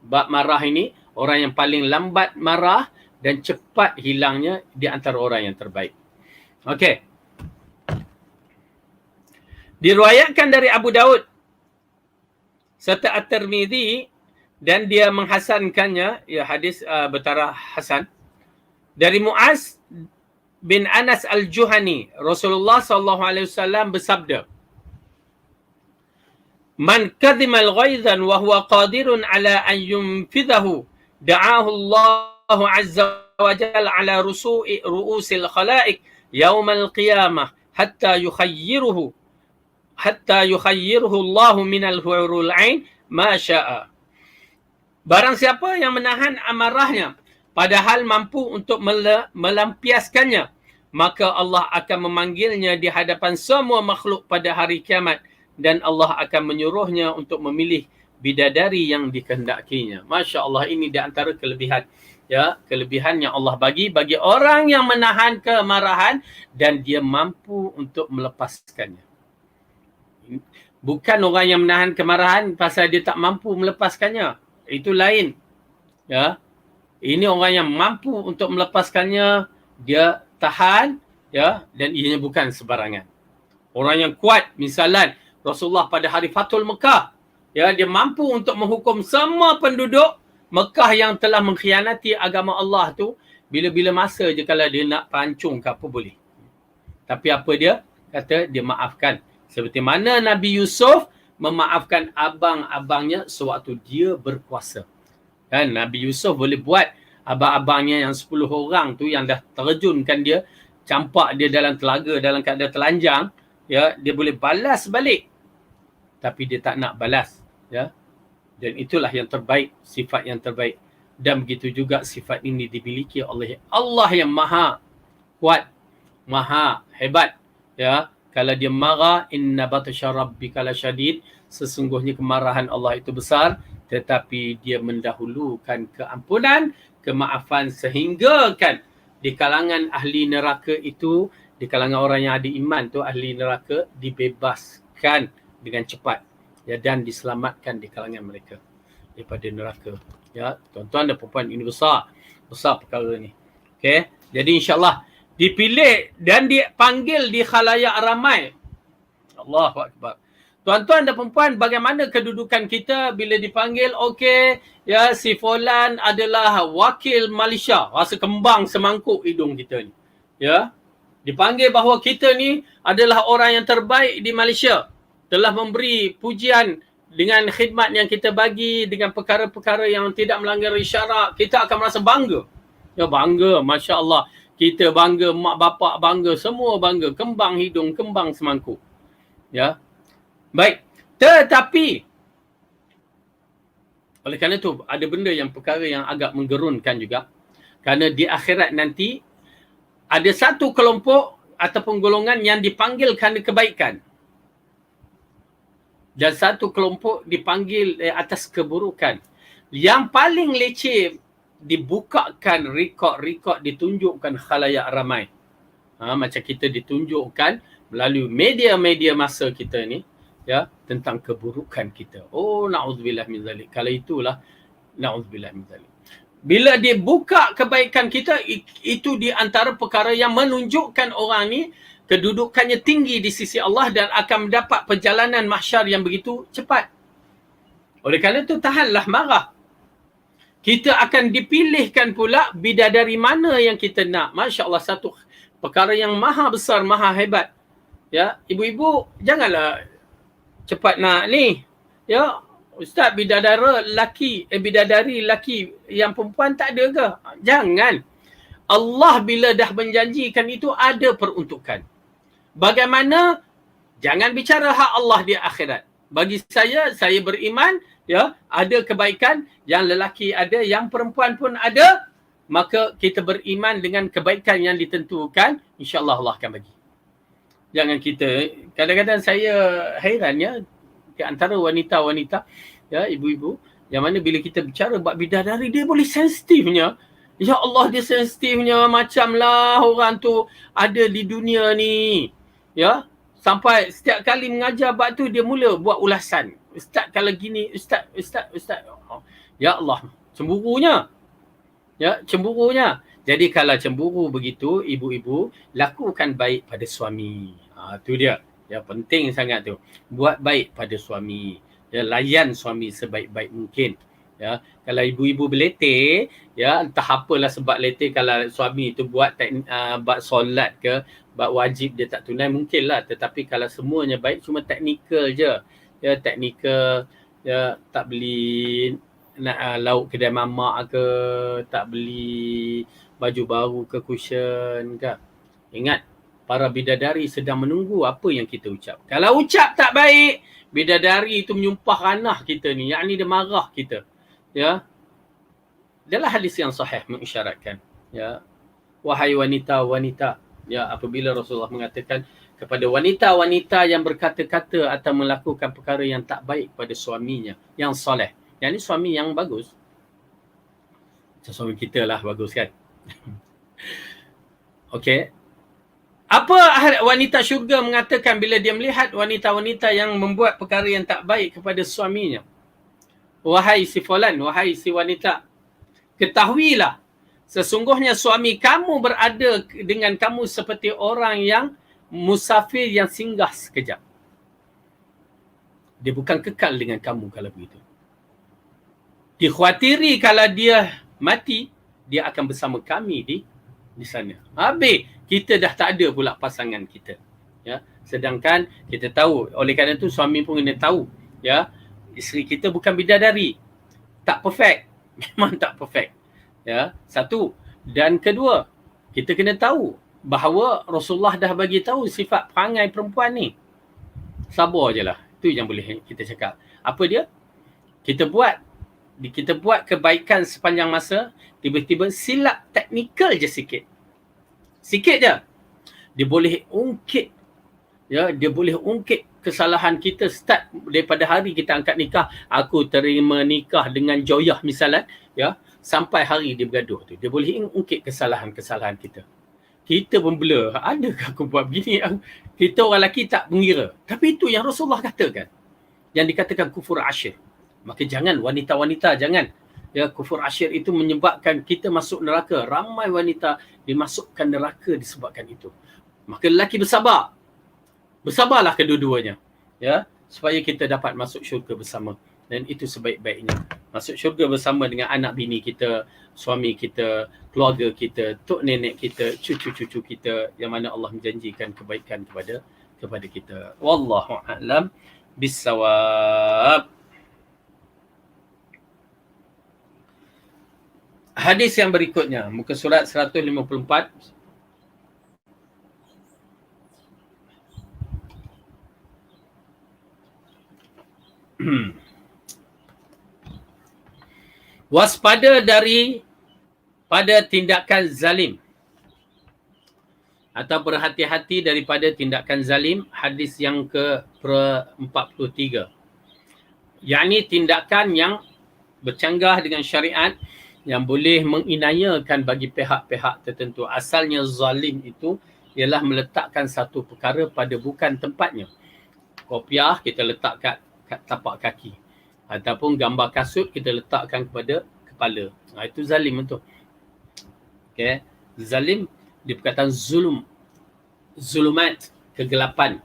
A: bab marah ini orang yang paling lambat marah dan cepat hilangnya di antara orang yang terbaik. Okey. Diriwayatkan dari Abu Daud serta At-Tirmidzi dan dia menghasankannya, ya hadis bertaraf hasan, dari Muaz bin Anas Al-Juhani, Rasulullah SAW bersabda, "Man kadhima al-ghaizan wa huwa qadirun ala an yunfidhahu, da'ahu Allah azza wa jalla ala ru'usil khalaiq yawm al-qiyamah hatta yukhayyiruhu Allah minal hurul ain ma syaa." Barang siapa yang menahan amarahnya padahal mampu untuk melampiaskannya, maka Allah akan memanggilnya di hadapan semua makhluk pada hari kiamat dan Allah akan menyuruhnya untuk memilih bidadari yang dikehendakinya. Masya Allah, ini di antara kelebihan. Ya, kelebihan yang Allah bagi orang yang menahan kemarahan dan dia mampu untuk melepaskannya. Bukan orang yang menahan kemarahan pasal dia tak mampu melepaskannya. Itu lain. Ya. Ini orang yang mampu untuk melepaskannya, dia tahan, ya, dan ianya bukan sebarangan. Orang yang kuat, misalnya Rasulullah pada hari Fathul Mekah, ya, dia mampu untuk menghukum semua penduduk Mekah yang telah mengkhianati agama Allah tu, bila-bila masa je kalau dia nak pancung ke apa boleh. Tapi apa dia? Kata dia maafkan. Seperti mana Nabi Yusuf memaafkan abang-abangnya sewaktu dia berkuasa. Kan Nabi Yusuf boleh buat abang-abangnya yang 10 orang tu yang dah terjunkan dia, campak dia dalam telaga dalam keadaan telanjang, ya, dia boleh balas balik. Tapi dia tak nak balas, ya. Dan itulah yang terbaik, sifat yang terbaik. Dan begitu juga sifat ini dimiliki oleh Allah yang maha kuat, maha hebat, ya. Kalau dia marah, inna batasya rabbika lasyadid, sesungguhnya kemarahan Allah itu besar, tetapi dia mendahulukan keampunan, kemaafan, sehingga kan di kalangan ahli neraka itu, di kalangan orang yang ada iman tu, ahli neraka dibebaskan dengan cepat, ya, dan diselamatkan di kalangan mereka daripada neraka. Ya, tuan-tuan dan puan-puan, ini besar perkara ni. Okey, jadi insya-Allah dipilih dan dipanggil di khalayak ramai. Allahu akbar. Tuan-tuan dan puan-puan, bagaimana kedudukan kita bila dipanggil? Okey, ya, si fulan adalah wakil Malaysia. Rasa kembang semangkuk hidung kita ni. Ya. Dipanggil bahawa kita ni adalah orang yang terbaik di Malaysia. Telah memberi pujian dengan khidmat yang kita bagi, dengan perkara-perkara yang tidak melanggar syarak. Kita akan merasa bangga. Ya, bangga, masya-Allah. Kita bangga, mak bapak bangga, semua bangga. Kembang hidung, kembang semangkuk. Ya. Baik. Tetapi oleh kerana itu ada benda yang perkara yang agak menggerunkan juga. Kerana di akhirat nanti ada satu kelompok ataupun golongan yang dipanggil kerana kebaikan. Dan satu kelompok dipanggil atas keburukan. Yang paling leceh dibukakan rekod-rekod, ditunjukkan khalayak ramai. Macam kita ditunjukkan melalui media-media masa kita ni, ya, tentang keburukan kita. Oh, na'udzubillah min zalik. Kalau itulah, na'udzubillah min zalik. Bila dia buka kebaikan kita, itu di antara perkara yang menunjukkan orang ni kedudukannya tinggi di sisi Allah dan akan mendapat perjalanan mahsyar yang begitu cepat. Oleh kerana itu, tahanlah marah. Kita akan dipilihkan pula bidadari mana yang kita nak. Masya Allah, satu perkara yang maha besar, maha hebat. Ya, ibu-ibu janganlah cepat nak ni. Ya, Ustaz, bidadari lelaki yang perempuan tak ada ke? Jangan. Allah bila dah menjanjikan itu ada peruntukan. Bagaimana? Jangan bicara hak Allah di akhirat. Bagi saya beriman, ya, ada kebaikan, yang lelaki ada, yang perempuan pun ada, maka kita beriman dengan kebaikan yang ditentukan, insya-Allah Allah akan bagi. Jangan kita, kadang-kadang saya hairan, ya, di antara wanita-wanita, ya, ibu-ibu, yang mana bila kita bicara bab bidadari, dia boleh sensitifnya. Ya Allah, dia sensitifnya macamlah orang tu ada di dunia ni. Ya, sampai setiap kali mengajar bab tu dia mula buat ulasan. Ustaz kalau gini, ustaz. Ya Allah, cemburunya. Ya, cemburunya. Jadi kalau cemburu begitu, ibu-ibu, lakukan baik pada suami. Tu dia. Ya, penting sangat tu. Buat baik pada suami. Ya, layan suami sebaik-baik mungkin. Ya, kalau ibu-ibu berletih, ya, entah apalah sebab letih, kalau suami tu buat solat ke, buat wajib dia tak tunai, mungkinlah. Tetapi kalau semuanya baik, cuma teknikal je. Ya, teknikal, ya, tak beli lauk kedai mamak ke, tak beli baju baru ke, cushion ke. Ingat, para bidadari sedang menunggu apa yang kita ucap. Kalau ucap tak baik, bidadari itu menyumpah ranah kita ni, yakni dia marah kita. Ya, adalah hadis yang sahih mengisyaratkan, ya, wahai wanita-wanita, ya, apabila Rasulullah mengatakan kepada wanita-wanita yang berkata-kata atau melakukan perkara yang tak baik pada suaminya yang soleh, yang ni suami yang bagus, macam suami kita lah bagus kan. Okey, apa wanita syurga mengatakan bila dia melihat wanita-wanita yang membuat perkara yang tak baik kepada suaminya? Wahai si fulan, wahai si wanita, ketahuilah sesungguhnya suami kamu berada dengan kamu seperti orang yang musafir yang singgah sekejap. Dia bukan kekal dengan kamu kalau begitu. Dikhawatiri kalau dia mati, dia akan bersama kami di sana. Habis kita dah tak ada pula pasangan kita. Ya, sedangkan kita tahu, oleh kerana itu suami pun kena tahu, ya, isteri kita bukan bidadari. Tak perfect. Memang tak perfect. Ya, satu. Dan kedua, kita kena tahu bahawa Rasulullah dah bagi tahu sifat perangai perempuan ni. Sabar je lah. Itu yang boleh kita cakap. Apa dia? Kita buat kebaikan sepanjang masa, tiba-tiba silap teknikal je sikit. Sikit je. Dia boleh ungkit. Ya, dia boleh ungkit kesalahan kita start daripada hari kita angkat nikah. Aku terima nikah dengan Joyah misalnya, ya, sampai hari dia bergaduh tu. Dia boleh ungkit kesalahan-kesalahan kita. Kita pun blur. Adakah aku buat begini? Kita orang lelaki tak mengira. Tapi itu yang Rasulullah katakan. Yang dikatakan kufur asyir. Maka jangan, wanita-wanita jangan. Ya, kufur asyir itu menyebabkan kita masuk neraka. Ramai wanita dimasukkan neraka disebabkan itu. Maka lelaki bersabar. Bersabarlah kedua-duanya, ya, supaya kita dapat masuk syurga bersama. Dan itu sebaik-baiknya. Masuk syurga bersama dengan anak bini kita, suami kita, keluarga kita, tok nenek kita, cucu-cucu kita, yang mana Allah menjanjikan kebaikan kepada kita. Wallahu a'lam bissawab. Hadis yang berikutnya, muka surat 154. Waspada pada tindakan zalim, atau berhati-hati daripada tindakan zalim. Hadis yang ke-43, yakni tindakan yang bercanggah dengan syariat, yang boleh menginyakan bagi pihak-pihak tertentu. Asalnya zalim itu ialah meletakkan satu perkara pada bukan tempatnya. Kopiah kita letak kat tapak kaki, ataupun gambar kasut kita letakkan kepada kepala. Itu zalim itu. Okay. Zalim dia perkataan zulumat, kegelapan.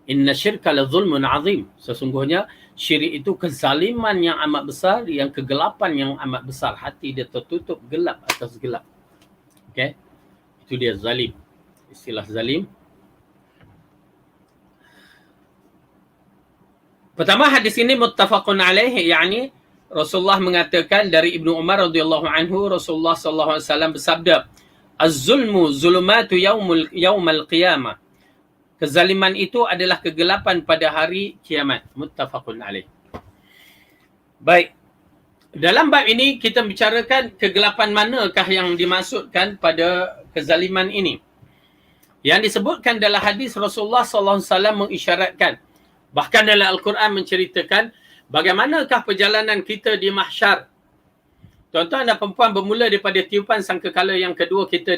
A: Inna syirka la zulmun azim. Sesungguhnya syirik itu kezaliman yang amat besar, yang kegelapan yang amat besar. Hati dia tertutup, gelap atas gelap. Okay. Itu dia zalim. Istilah zalim. Pertama, hadis ini muttafaqun alaihi, yakni Rasulullah mengatakan dari Ibnu Umar radhiyallahu anhu, Rasulullah sallallahu alaihi wasallam bersabda, "Az-zulmu zulumatu yaumal qiyamah." Kezaliman itu adalah kegelapan pada hari kiamat. Muttafaqun alaih. Baik. Dalam bab ini kita bicarakan kegelapan manakah yang dimaksudkan pada kezaliman ini. Yang disebutkan dalam hadis Rasulullah sallallahu alaihi wasallam mengisyaratkan Bahkan dalam Al-Quran menceritakan bagaimanakah perjalanan kita di mahsyar. Tuan-tuan dan perempuan, bermula daripada tiupan sangkakala yang kedua kita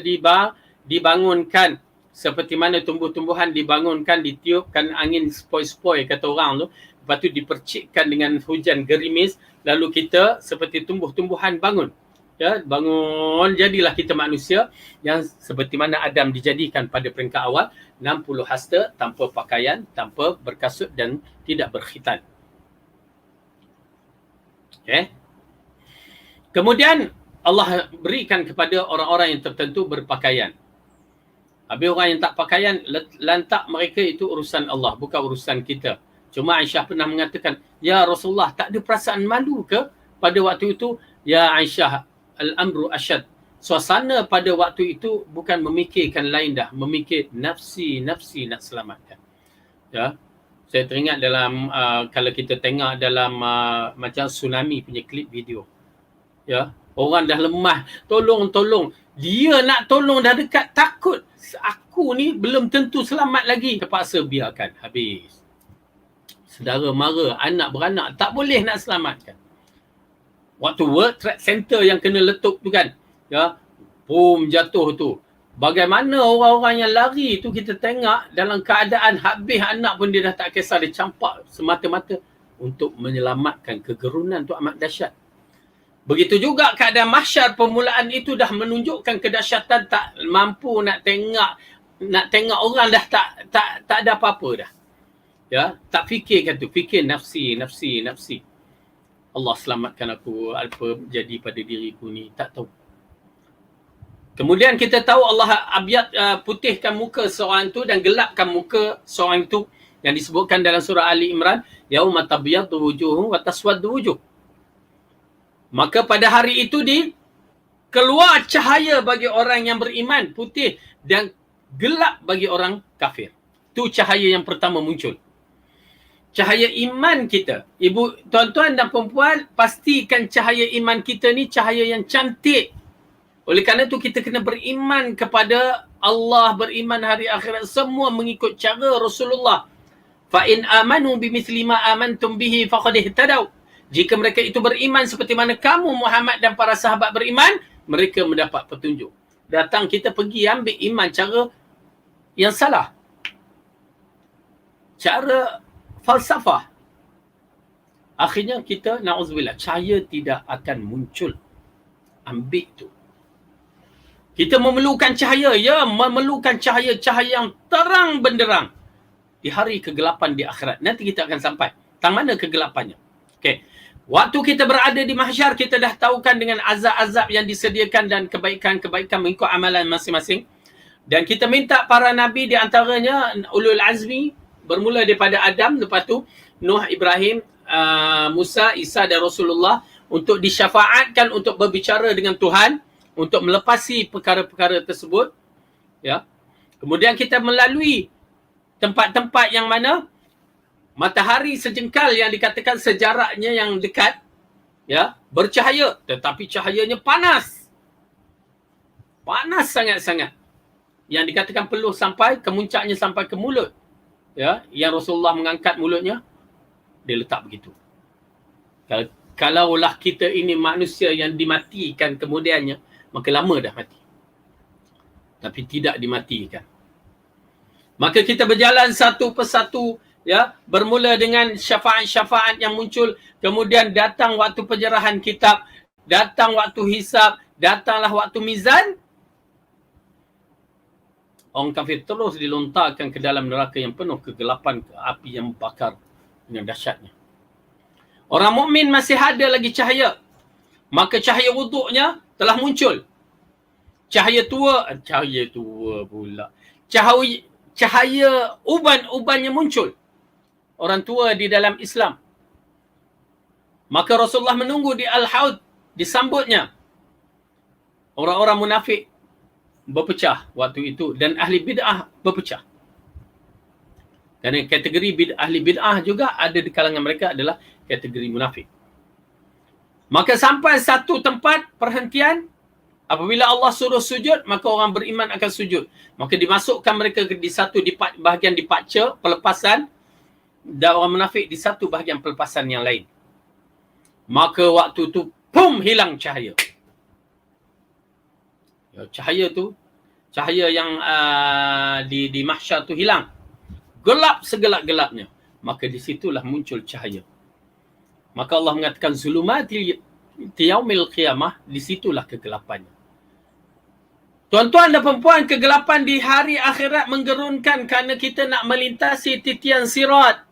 A: dibangunkan. Seperti mana tumbuh-tumbuhan dibangunkan, ditiupkan angin sepoi-sepoi kata orang tu. Lepas tu dipercikkan dengan hujan gerimis. Lalu kita seperti tumbuh-tumbuhan bangun. Ya, bangun, jadilah kita manusia yang seperti mana Adam dijadikan pada peringkat awal, 60 hasta, tanpa pakaian, tanpa berkasut dan tidak berkhitan. Okay. Kemudian Allah berikan kepada orang-orang yang tertentu berpakaian. Habis orang yang tak pakaian, lantak mereka itu urusan Allah, bukan urusan kita. Cuma Aisyah pernah mengatakan, ya Rasulullah, tak ada perasaan malu ke pada waktu itu? Ya Aisyah, al-amru asyad. Suasana pada waktu itu bukan memikirkan lain dah, memikir nafsi nak selamatkan. Ya. Saya teringat dalam kalau kita tengok dalam macam tsunami punya klip video. Ya, orang dah lemah, tolong. Dia nak tolong dah dekat, takut. Aku ni belum tentu selamat lagi. Terpaksa biarkan, habis. Saudara mara, anak beranak, tak boleh nak selamatkan. Waktu World Trade Center yang kena letup tu kan, ya, boom, jatuh tu. Bagaimana orang-orang yang lari tu kita tengok dalam keadaan habis anak pun dia dah tak kisah, dia campak semata-mata untuk menyelamatkan. Kegerunan tu amat dahsyat. Begitu juga keadaan mahsyar, permulaan itu dah menunjukkan kedahsyatan, tak mampu nak tengok orang dah tak ada apa-apa dah. Ya, tak fikirkan tu, fikir nafsi. Allah selamatkan aku, apa jadi pada diriku ni, tak tahu. Kemudian kita tahu Allah putihkan muka seorang tu dan gelapkan muka seorang itu yang disebutkan dalam surah Ali Imran, yauma tabyaddu wujuhum wa taswaddu wujuh. Maka pada hari itu keluar cahaya bagi orang yang beriman, putih, dan gelap bagi orang kafir. Itu cahaya yang pertama muncul. Cahaya iman kita. Ibu, tuan-tuan dan perempuan, pastikan cahaya iman kita ni cahaya yang cantik. Oleh kerana itu kita kena beriman kepada Allah, beriman hari akhirat, semua mengikut cara Rasulullah. Fa in amanu bimithli ma amantum bihi faqad ihtadaw. Jika mereka itu beriman seperti mana kamu Muhammad dan para sahabat beriman, mereka mendapat petunjuk. Datang kita pergi ambil iman cara yang salah. Cara falsafah. Akhirnya kita, na'udzubillah, cahaya tidak akan muncul. Ambil tu. Kita memerlukan cahaya, ya, memerlukan cahaya yang terang benderang di hari kegelapan di akhirat. Nanti kita akan sampai. Tang mana kegelapannya? Okey. Waktu kita berada di mahsyar, kita dah tahukan dengan azab-azab yang disediakan dan kebaikan-kebaikan mengikut amalan masing-masing. Dan kita minta para nabi, di antaranya ulul azmi, bermula daripada Adam, lepas tu Nuh, Ibrahim, Musa, Isa dan Rasulullah, untuk disyafaatkan untuk berbicara dengan Tuhan, untuk melepasi perkara-perkara tersebut. Ya. Kemudian kita melalui tempat-tempat yang mana matahari sejengkal yang dikatakan sejaraknya yang dekat, ya, bercahaya, tetapi cahayanya panas. Panas sangat-sangat. Yang dikatakan perlu sampai kemuncaknya sampai ke mulut. Ya, yang Rasulullah mengangkat mulutnya, dia letak begitu. Kalaulah kita ini manusia yang dimatikan kemudiannya, maka lama dah mati. Tapi tidak dimatikan. Maka kita berjalan satu persatu, ya, bermula dengan syafaat-syafaat yang muncul, kemudian datang waktu penyerahan kitab, datang waktu hisab, datanglah waktu mizan. Orang kafir terus dilontarkan ke dalam neraka yang penuh kegelapan, ke api yang membakar dengan dahsyatnya. Orang mukmin masih ada lagi cahaya. Maka cahaya wuduknya telah muncul. Cahaya tua pula. Cahaya uban-ubannya muncul. Orang tua di dalam Islam. Maka Rasulullah menunggu di Al-Haud, disambutnya. Orang-orang munafik berpecah waktu itu dan ahli bid'ah berpecah. Kerana kategori ahli bid'ah juga ada di kalangan mereka adalah kategori munafik. Maka sampai satu tempat perhentian, apabila Allah suruh sujud, maka orang beriman akan sujud. Maka dimasukkan mereka di satu bahagian dipaksa, pelepasan, dan orang munafik di satu bahagian pelepasan yang lain. Maka waktu tu, pum, hilang cahaya. Ya, cahaya yang di mahsyar tu hilang. Gelap segelap-gelapnya. Maka di situlah muncul cahaya. Maka Allah mengatakan zulumatil yaumil qiyamah, di situlah kegelapannya. Tuan-tuan dan perempuan, kegelapan di hari akhirat menggerunkan kerana kita nak melintasi titian sirat.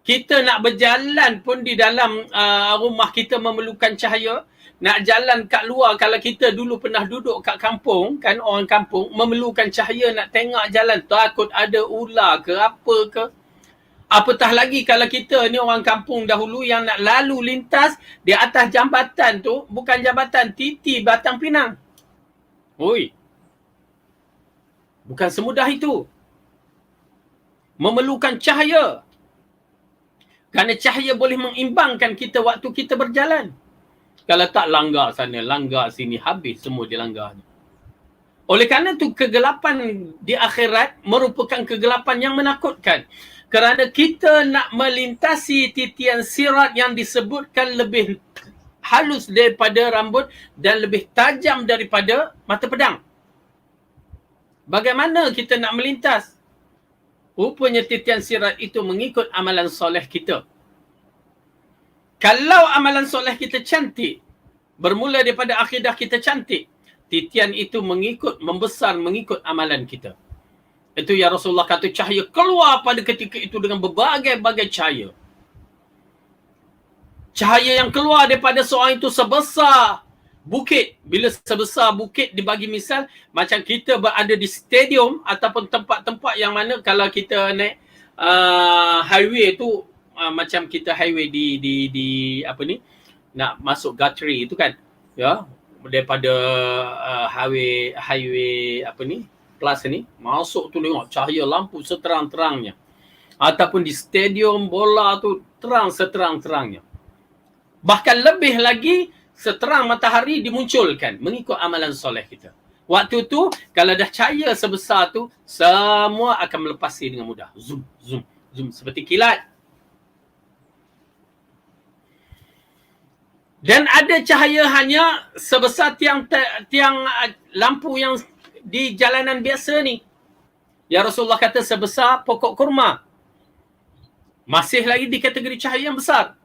A: Kita nak berjalan pun di dalam rumah kita memerlukan cahaya. Nak jalan kat luar, kalau kita dulu pernah duduk kat kampung, kan, orang kampung, memerlukan cahaya nak tengok jalan. Takut ada ular ke apa ke. Apatah lagi kalau kita ni orang kampung dahulu yang nak lalu lintas di atas jambatan tu, bukan jambatan, titi Batang Pinang. Oi. Bukan semudah itu. Memerlukan cahaya. Kerana cahaya boleh mengimbangkan kita waktu kita berjalan. Kalau tak, langgar sana, langgar sini, habis semua dilanggar. Oleh kerana itu, kegelapan di akhirat merupakan kegelapan yang menakutkan. Kerana kita nak melintasi titian sirat yang disebutkan lebih halus daripada rambut dan lebih tajam daripada mata pedang. Bagaimana kita nak melintas? Rupanya titian sirat itu mengikut amalan soleh kita. Kalau amalan soleh kita cantik, bermula daripada akidah kita cantik, titian itu membesar mengikut amalan kita. Itu ya Rasulullah kata cahaya keluar pada ketika itu dengan berbagai-bagai cahaya. Cahaya yang keluar daripada seorang itu sebesar bukit. Bila sebesar bukit dibagi misal, macam kita berada di stadium ataupun tempat-tempat yang mana kalau kita naik highway tu, macam kita highway di apa ni, nak masuk Guthrie itu kan, ya, daripada highway apa ni, plus ni, masuk tu tengok cahaya lampu seterang-terangnya. Ataupun di stadium bola tu terang seterang-terangnya. Bahkan lebih lagi, seterang matahari dimunculkan mengikut amalan soleh kita. Waktu tu, kalau dah cahaya sebesar tu, semua akan melepasi dengan mudah. Zoom, zoom, zoom. Seperti kilat. Dan ada cahaya hanya sebesar tiang lampu yang di jalanan biasa ni. Ya Rasulullah kata sebesar pokok kurma. Masih lagi di kategori cahaya yang besar.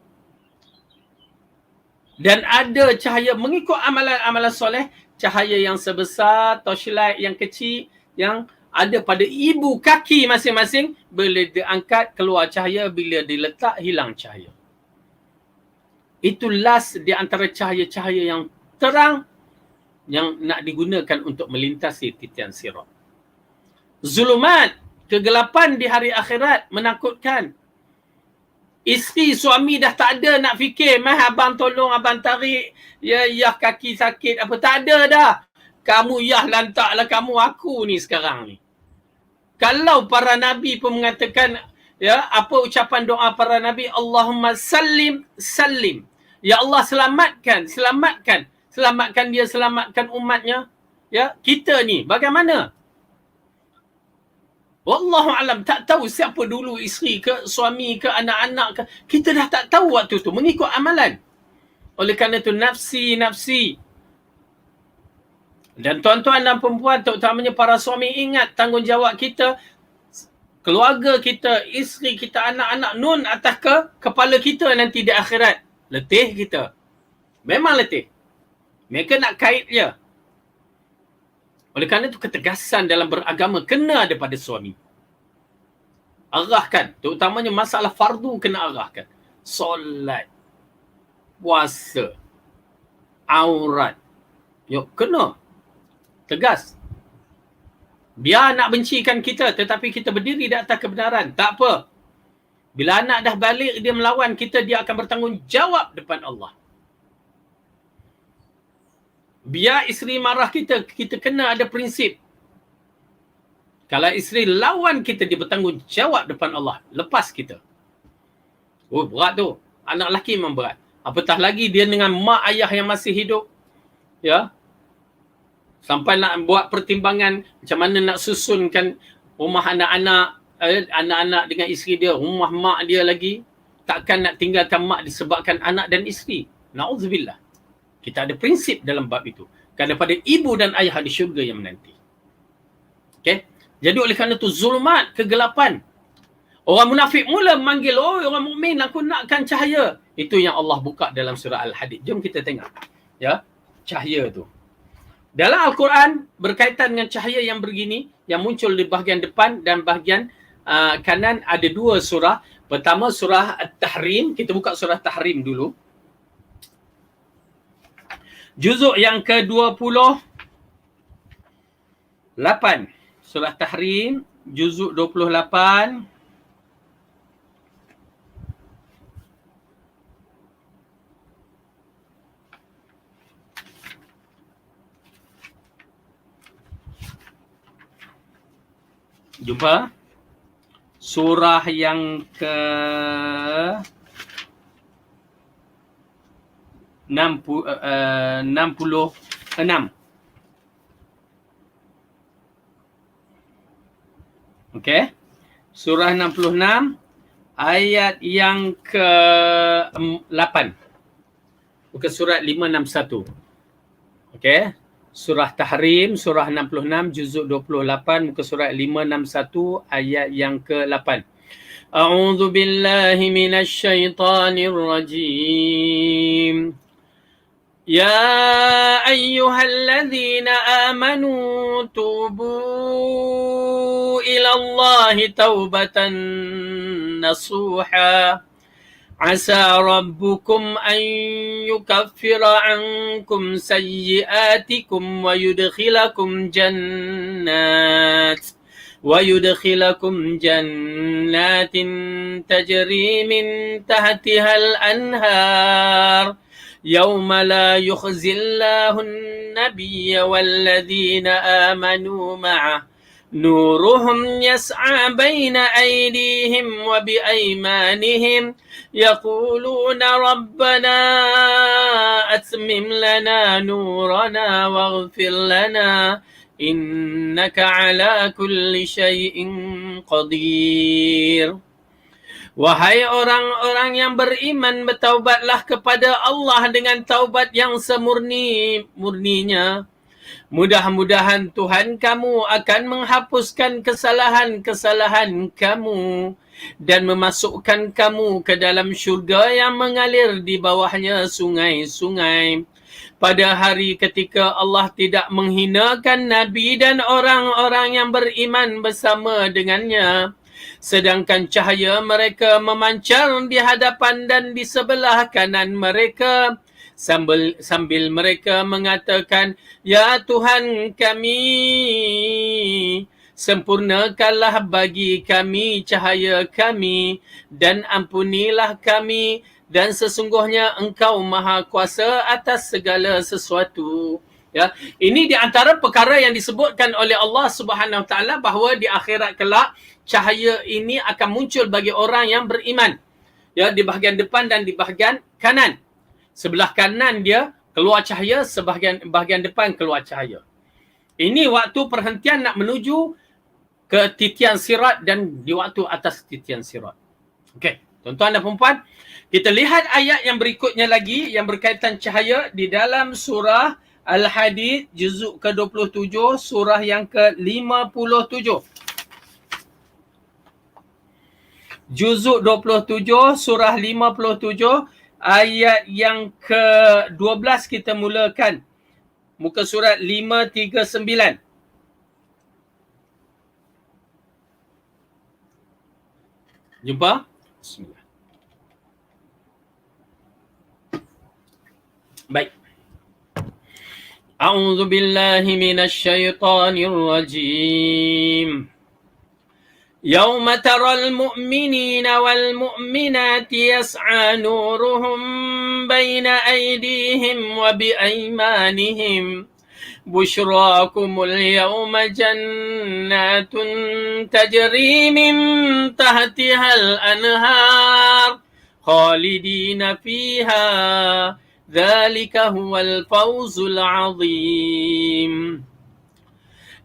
A: Dan ada cahaya mengikut amalan-amalan soleh, cahaya yang sebesar torchlight yang kecil yang ada pada ibu kaki masing-masing, bila diangkat keluar cahaya, bila diletak hilang cahaya. Itu last di antara cahaya-cahaya yang terang yang nak digunakan untuk melintasi titian sirat. Zulumat, kegelapan di hari akhirat menakutkan. Isteri suami dah tak ada nak fikir, mah abang tolong, abang tarik, ya kaki sakit apa, tak ada dah. Kamu lantaklah kamu, aku ni sekarang ni. Kalau para nabi pun mengatakan, ya, apa ucapan doa para nabi? Allahumma sallim, sallim. Ya Allah, selamatkan dia, selamatkan umatnya. Ya, kita ni bagaimana? Wallahu alam, tak tahu siapa dulu, isteri ke, suami ke, anak-anak ke. Kita dah tak tahu waktu tu, mengikut amalan. Oleh kerana itu, nafsi. Dan tuan-tuan dan perempuan, terutamanya para suami, ingat tanggungjawab kita, keluarga kita, isteri kita, anak-anak, nun atas kepala kita nanti di akhirat. Letih kita. Memang letih. Mereka nak kait je. Oleh kerana itu, ketegasan dalam beragama kena daripada suami. Arahkan. Terutamanya masalah fardu kena arahkan. Solat. Puasa. Aurat. Yuk, kena. Tegas. Biar nak bencikan kita, tetapi kita berdiri di atas kebenaran. Tak apa. Bila anak dah balik, dia melawan kita, dia akan bertanggungjawab depan Allah. Biar isteri marah kita, kita kena ada prinsip. Kalau isteri lawan kita, dia bertanggungjawab depan Allah. Lepas kita. Oh, berat tu. Anak lelaki memang berat. Apatah lagi dia dengan mak ayah yang masih hidup. Ya. Sampai nak buat pertimbangan macam mana nak susunkan rumah anak-anak. anak-anak dengan isteri dia, rumah mak dia lagi, takkan nak tinggalkan mak disebabkan anak dan isteri. Na'udzubillah. Kita ada prinsip dalam bab itu. Kerana pada ibu dan ayah di syurga yang menanti. Okay? Jadi oleh kerana itu zulmat, kegelapan. Orang munafik mula memanggil, oh orang mukmin, aku nakkan cahaya. Itu yang Allah buka dalam surah Al-Hadid. Jom kita tengok. Ya, cahaya tu. Dalam Al-Quran berkaitan dengan cahaya yang begini, yang muncul di bahagian depan dan bahagian kanan, ada dua surah. Pertama surah At-Tahrim. Kita buka surah Tahrim dulu. Juzuk yang ke-28. Surah Tahrim, juzuk 28. Jumpa? Surah yang ke-66. Okey. Surah 66 ayat yang ke-8. Bukan surat 561. Okey. Surah Tahrim, surah 66, juzuk 28, muka surat 561, ayat yang ke-8. A'udzu billahi minasy syaithanir rajim. Ya ayyuhalladzina amanu tubu ila Allahi taubatan nasuha. عسى ربكم أن يكفر عنكم سيئاتكم ويدخلكم جنات تجري من تحتها الأنهار يوم لا يخزي الله النبي والذين آمنوا معه نورهم يسعى بين أيديهم وبأيمانهم يقولون ربنا أتمم لنا نورنا واغفر لنا إنك على كل شيء قدير. Wahai orang-orang yang beriman, bertaubatlah kepada Allah dengan taubat yang semurni-murninya. Mudah-mudahan Tuhan kamu akan menghapuskan kesalahan-kesalahan kamu dan memasukkan kamu ke dalam syurga yang mengalir di bawahnya sungai-sungai. Pada hari ketika Allah tidak menghinakan Nabi dan orang-orang yang beriman bersama dengannya, sedangkan cahaya mereka memancar di hadapan dan di sebelah kanan mereka, sambil mereka mengatakan, Ya Tuhan kami, sempurnakanlah bagi kami cahaya kami dan ampunilah kami, dan sesungguhnya Engkau Maha Kuasa atas segala sesuatu. Ya, ini di antara perkara yang disebutkan oleh Allah Subhanahu Wa Taala bahawa di akhirat kelak cahaya ini akan muncul bagi orang yang beriman. Ya, di bahagian depan dan di bahagian kanan. Sebelah kanan dia keluar cahaya, bahagian depan keluar cahaya. Ini waktu perhentian nak menuju ke titian sirat dan di waktu atas titian sirat. Okey, tuan-tuan dan puan-puan, kita lihat ayat yang berikutnya lagi yang berkaitan cahaya di dalam surah Al-Hadid juzuk ke-27, surah yang ke-57. Juzuk 27, surah 57, ayat yang ke-12 kita mulakan. Muka surat 539. Jumpa? Bismillah. Baik. A'udzu billahi minasy syaithanir rajim. يوم ترى المؤمنين والمؤمنات يسعى نورهم بين أيديهم وبأيمانهم بشراكم اليوم جنات تجري من تحتها الأنهار خالدين فيها ذلك هو الفوز العظيم.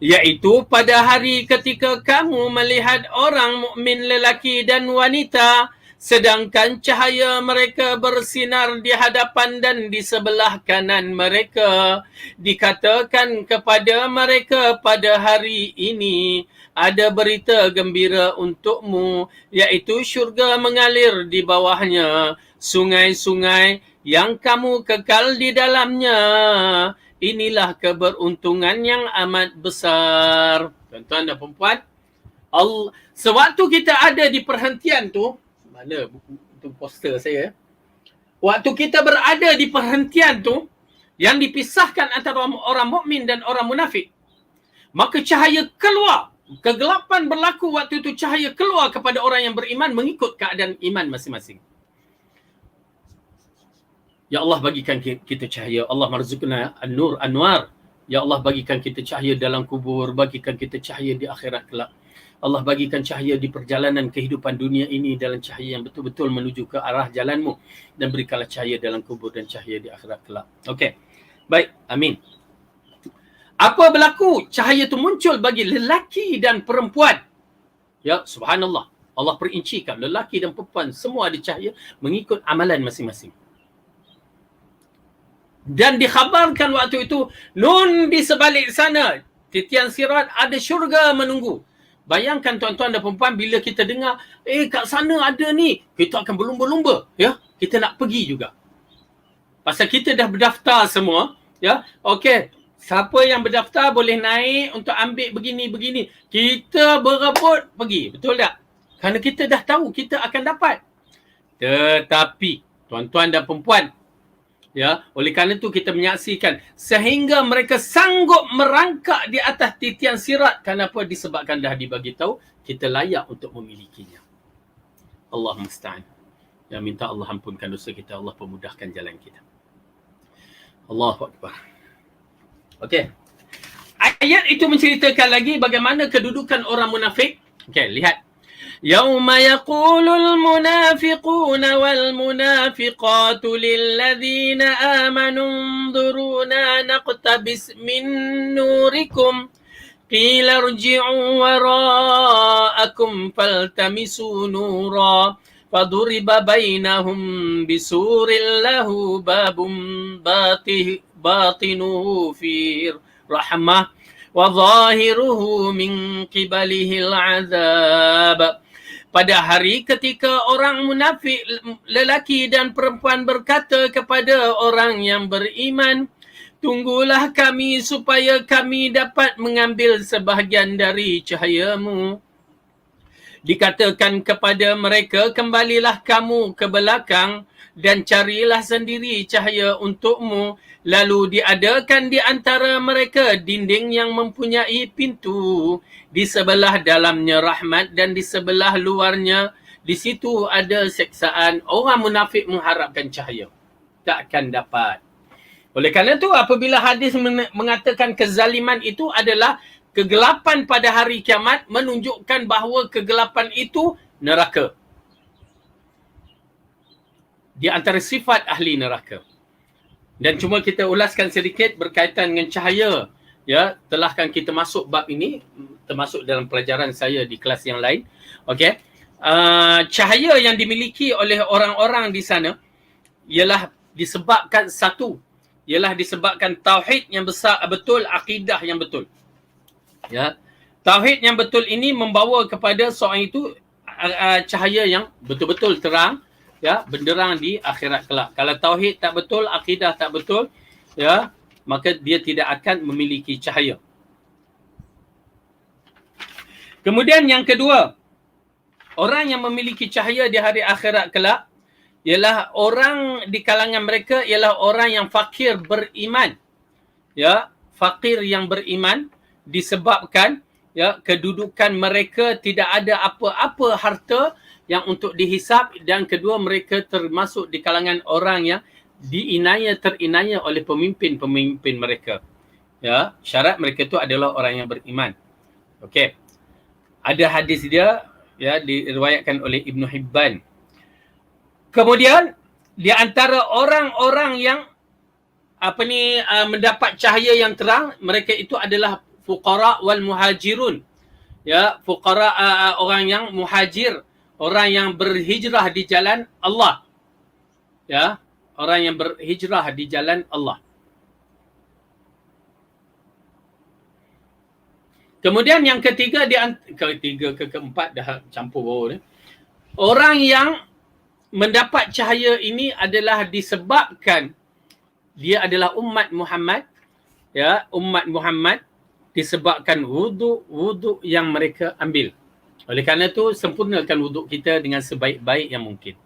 A: Yaitu pada hari ketika kamu melihat orang mukmin lelaki dan wanita, sedangkan cahaya mereka bersinar di hadapan dan di sebelah kanan mereka. Dikatakan kepada mereka pada hari ini, ada berita gembira untukmu, iaitu syurga mengalir di bawahnya, sungai-sungai yang kamu kekal di dalamnya. Inilah keberuntungan yang amat besar. Tuan-tuan dan puan-puan, sewaktu kita ada di perhentian tu, mana buku tu poster saya? Waktu kita berada di perhentian tu, yang dipisahkan antara orang mukmin dan orang munafik, maka cahaya keluar. Kegelapan berlaku waktu itu, cahaya keluar kepada orang yang beriman mengikut keadaan iman masing-masing. Ya Allah bagikan kita cahaya. Allah marzuqna an-nur anwar. Ya Allah bagikan kita cahaya dalam kubur, bagikan kita cahaya di akhirat kelak. Allah bagikan cahaya di perjalanan kehidupan dunia ini dalam cahaya yang betul-betul menuju ke arah jalanmu, dan berikanlah cahaya dalam kubur dan cahaya di akhirat kelak. Okey. Baik, amin. Apa berlaku? Cahaya itu muncul bagi lelaki dan perempuan. Ya, subhanallah. Allah perincikan lelaki dan perempuan semua ada cahaya mengikut amalan masing-masing. Dan dikhabarkan waktu itu, nun di sebalik sana, titian sirat, ada syurga menunggu. Bayangkan tuan-tuan dan perempuan, bila kita dengar, kat sana ada ni, kita akan berlumba-lumba. Ya, kita nak pergi juga. Pasal kita dah berdaftar semua. Ya, okey. Siapa yang berdaftar boleh naik untuk ambil begini-begini. Kita berebut pergi. Betul tak? Kerana kita dah tahu kita akan dapat. Tetapi, tuan-tuan dan perempuan, ya, oleh kerana itu kita menyaksikan sehingga mereka sanggup merangkak di atas titian sirat. Kenapa? Disebabkan dah dibagi tahu kita layak untuk memilikinya. Allah musta'an. Ya, minta Allah ampunkan dosa kita, Allah pemudahkan jalan kita. Allahu akbar. Okey. Ayat itu menceritakan lagi bagaimana kedudukan orang munafik. Okey, lihat. يوم يقول المنافقون والمنافقات للذين آمنوا انظرونا نقتبس من نوركم قيل ارجعوا وراءكم فالتمسوا نورا فضرب بينهم بسور له باب باطنه فيه رحمة وظاهره من قبله العذاب. Pada hari ketika orang munafik lelaki dan perempuan berkata kepada orang yang beriman, tunggulah kami supaya kami dapat mengambil sebahagian dari cahayamu. Dikatakan kepada mereka, kembalilah kamu ke belakang dan carilah sendiri cahaya untukmu. Lalu diadakan di antara mereka dinding yang mempunyai pintu. Di sebelah dalamnya rahmat dan di sebelah luarnya, di situ ada seksaan. Orang munafik mengharapkan cahaya, tak akan dapat. Oleh kerana itu, apabila hadis mengatakan kezaliman itu adalah kegelapan pada hari kiamat, menunjukkan bahawa kegelapan itu neraka. Di antara sifat ahli neraka. Dan cuma kita ulaskan sedikit berkaitan dengan cahaya. Ya, telahkan kita masuk bab ini, termasuk dalam pelajaran saya di kelas yang lain. Okey. Cahaya yang dimiliki oleh orang-orang di sana ialah disebabkan satu, ialah disebabkan tauhid yang besar betul, akidah yang betul. Ya. Tauhid yang betul ini membawa kepada seorang itu cahaya yang betul-betul terang, ya, benderang di akhirat kelak. Kalau tauhid tak betul, akidah tak betul, ya, maka dia tidak akan memiliki cahaya. Kemudian yang kedua, orang yang memiliki cahaya di hari akhirat kelak ialah orang di kalangan mereka ialah orang yang fakir beriman. Ya, fakir yang beriman disebabkan ya kedudukan mereka tidak ada apa-apa harta yang untuk dihisap, dan kedua mereka termasuk di kalangan orang yang terinaya oleh pemimpin-pemimpin mereka. Ya, syarat mereka itu adalah orang yang beriman. Okey. Ada hadis dia ya diriwayatkan oleh Ibn Hibban. Kemudian di antara orang-orang yang mendapat cahaya yang terang, mereka itu adalah fuqara wal muhajirun. Ya, fuqara orang yang muhajir, orang yang berhijrah di jalan Allah. Ya, orang yang berhijrah di jalan Allah. Kemudian yang ketiga, keempat dah campur bawah ni. Orang yang mendapat cahaya ini adalah disebabkan dia adalah umat Muhammad. Ya, umat Muhammad disebabkan wuduk yang mereka ambil. Oleh kerana itu, sempurnakan wuduk kita dengan sebaik-baik yang mungkin.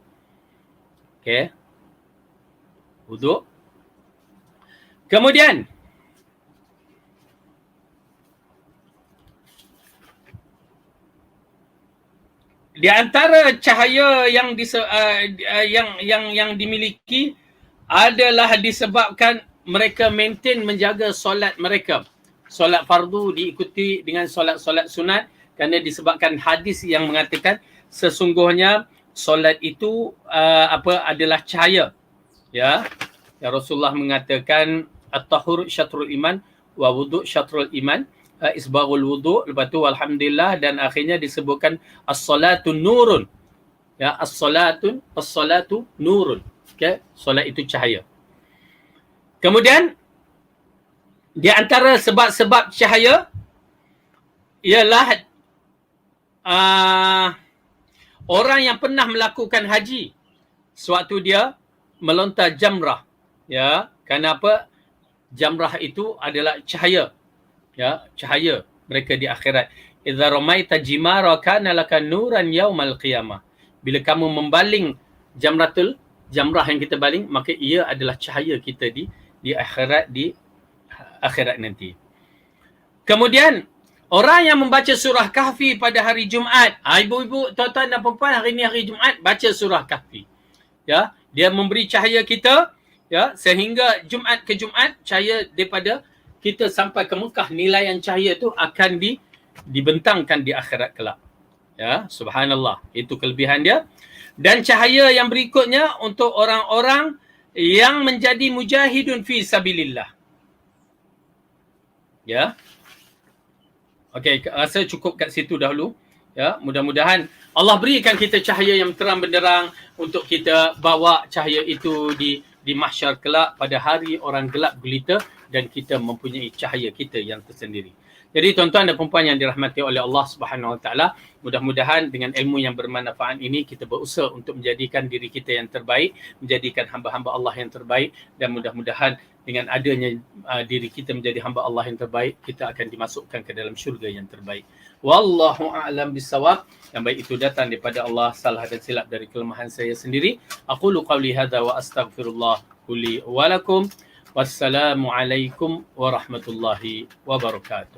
A: Okey. Wuduk. Kemudian, di antara cahaya yang yang dimiliki adalah disebabkan mereka maintain menjaga solat mereka. Solat fardu diikuti dengan solat-solat sunat, kerana disebabkan hadis yang mengatakan sesungguhnya solat itu adalah cahaya. Ya. Rasulullah mengatakan at-tahur syatrul iman wa wudu syatrul iman. Isbaghul wudu, lepas tu alhamdulillah, dan akhirnya disebutkan as-salatu nurun. Ya, as-salatu nurun. Okey, solat itu cahaya. Kemudian di antara sebab-sebab cahaya ialah orang yang pernah melakukan haji sewaktu dia melontar jamrah. Ya, kenapa? Jamrah itu adalah cahaya. Ya, cahaya mereka di akhirat. Idza ramaita jimara kana laka nuran yaumal qiyamah. Bila kamu membaling jamrah yang kita baling, maka ia adalah cahaya kita di akhirat nanti. Kemudian orang yang membaca surah Kahfi pada hari Jumaat. Ibu-ibu, tuan-tuan dan puan, hari ini hari Jumaat, baca surah Kahfi. Ya, dia memberi cahaya kita, ya, sehingga Jumaat ke Jumaat cahaya daripada kita sampai ke Mekah, nilaian cahaya tu akan dibentangkan di akhirat kelak. Ya, subhanallah. Itu kelebihan dia. Dan cahaya yang berikutnya untuk orang-orang yang menjadi mujahidun fi sabilillah. Ya. Okey, rasa cukup kat situ dahulu. Ya, mudah-mudahan Allah berikan kita cahaya yang terang benderang untuk kita bawa cahaya itu di mahsyar kelak pada hari orang gelap gulita, dan kita mempunyai cahaya kita yang tersendiri. Jadi tuan-tuan dan puan yang dirahmati oleh Allah Subhanahu Wa Taala, mudah-mudahan dengan ilmu yang bermanfaat ini kita berusaha untuk menjadikan diri kita yang terbaik, menjadikan hamba-hamba Allah yang terbaik, dan mudah-mudahan dengan adanya diri kita menjadi hamba Allah yang terbaik, kita akan dimasukkan ke dalam syurga yang terbaik. Wallahu a'lam bissawab. Yang baik itu datang daripada Allah, salah dan silap dari kelemahan saya sendiri. Aqulu qawli hadza wa astaghfirullah li wa lakum. Wassalamualaikum warahmatullahi wabarakatuh.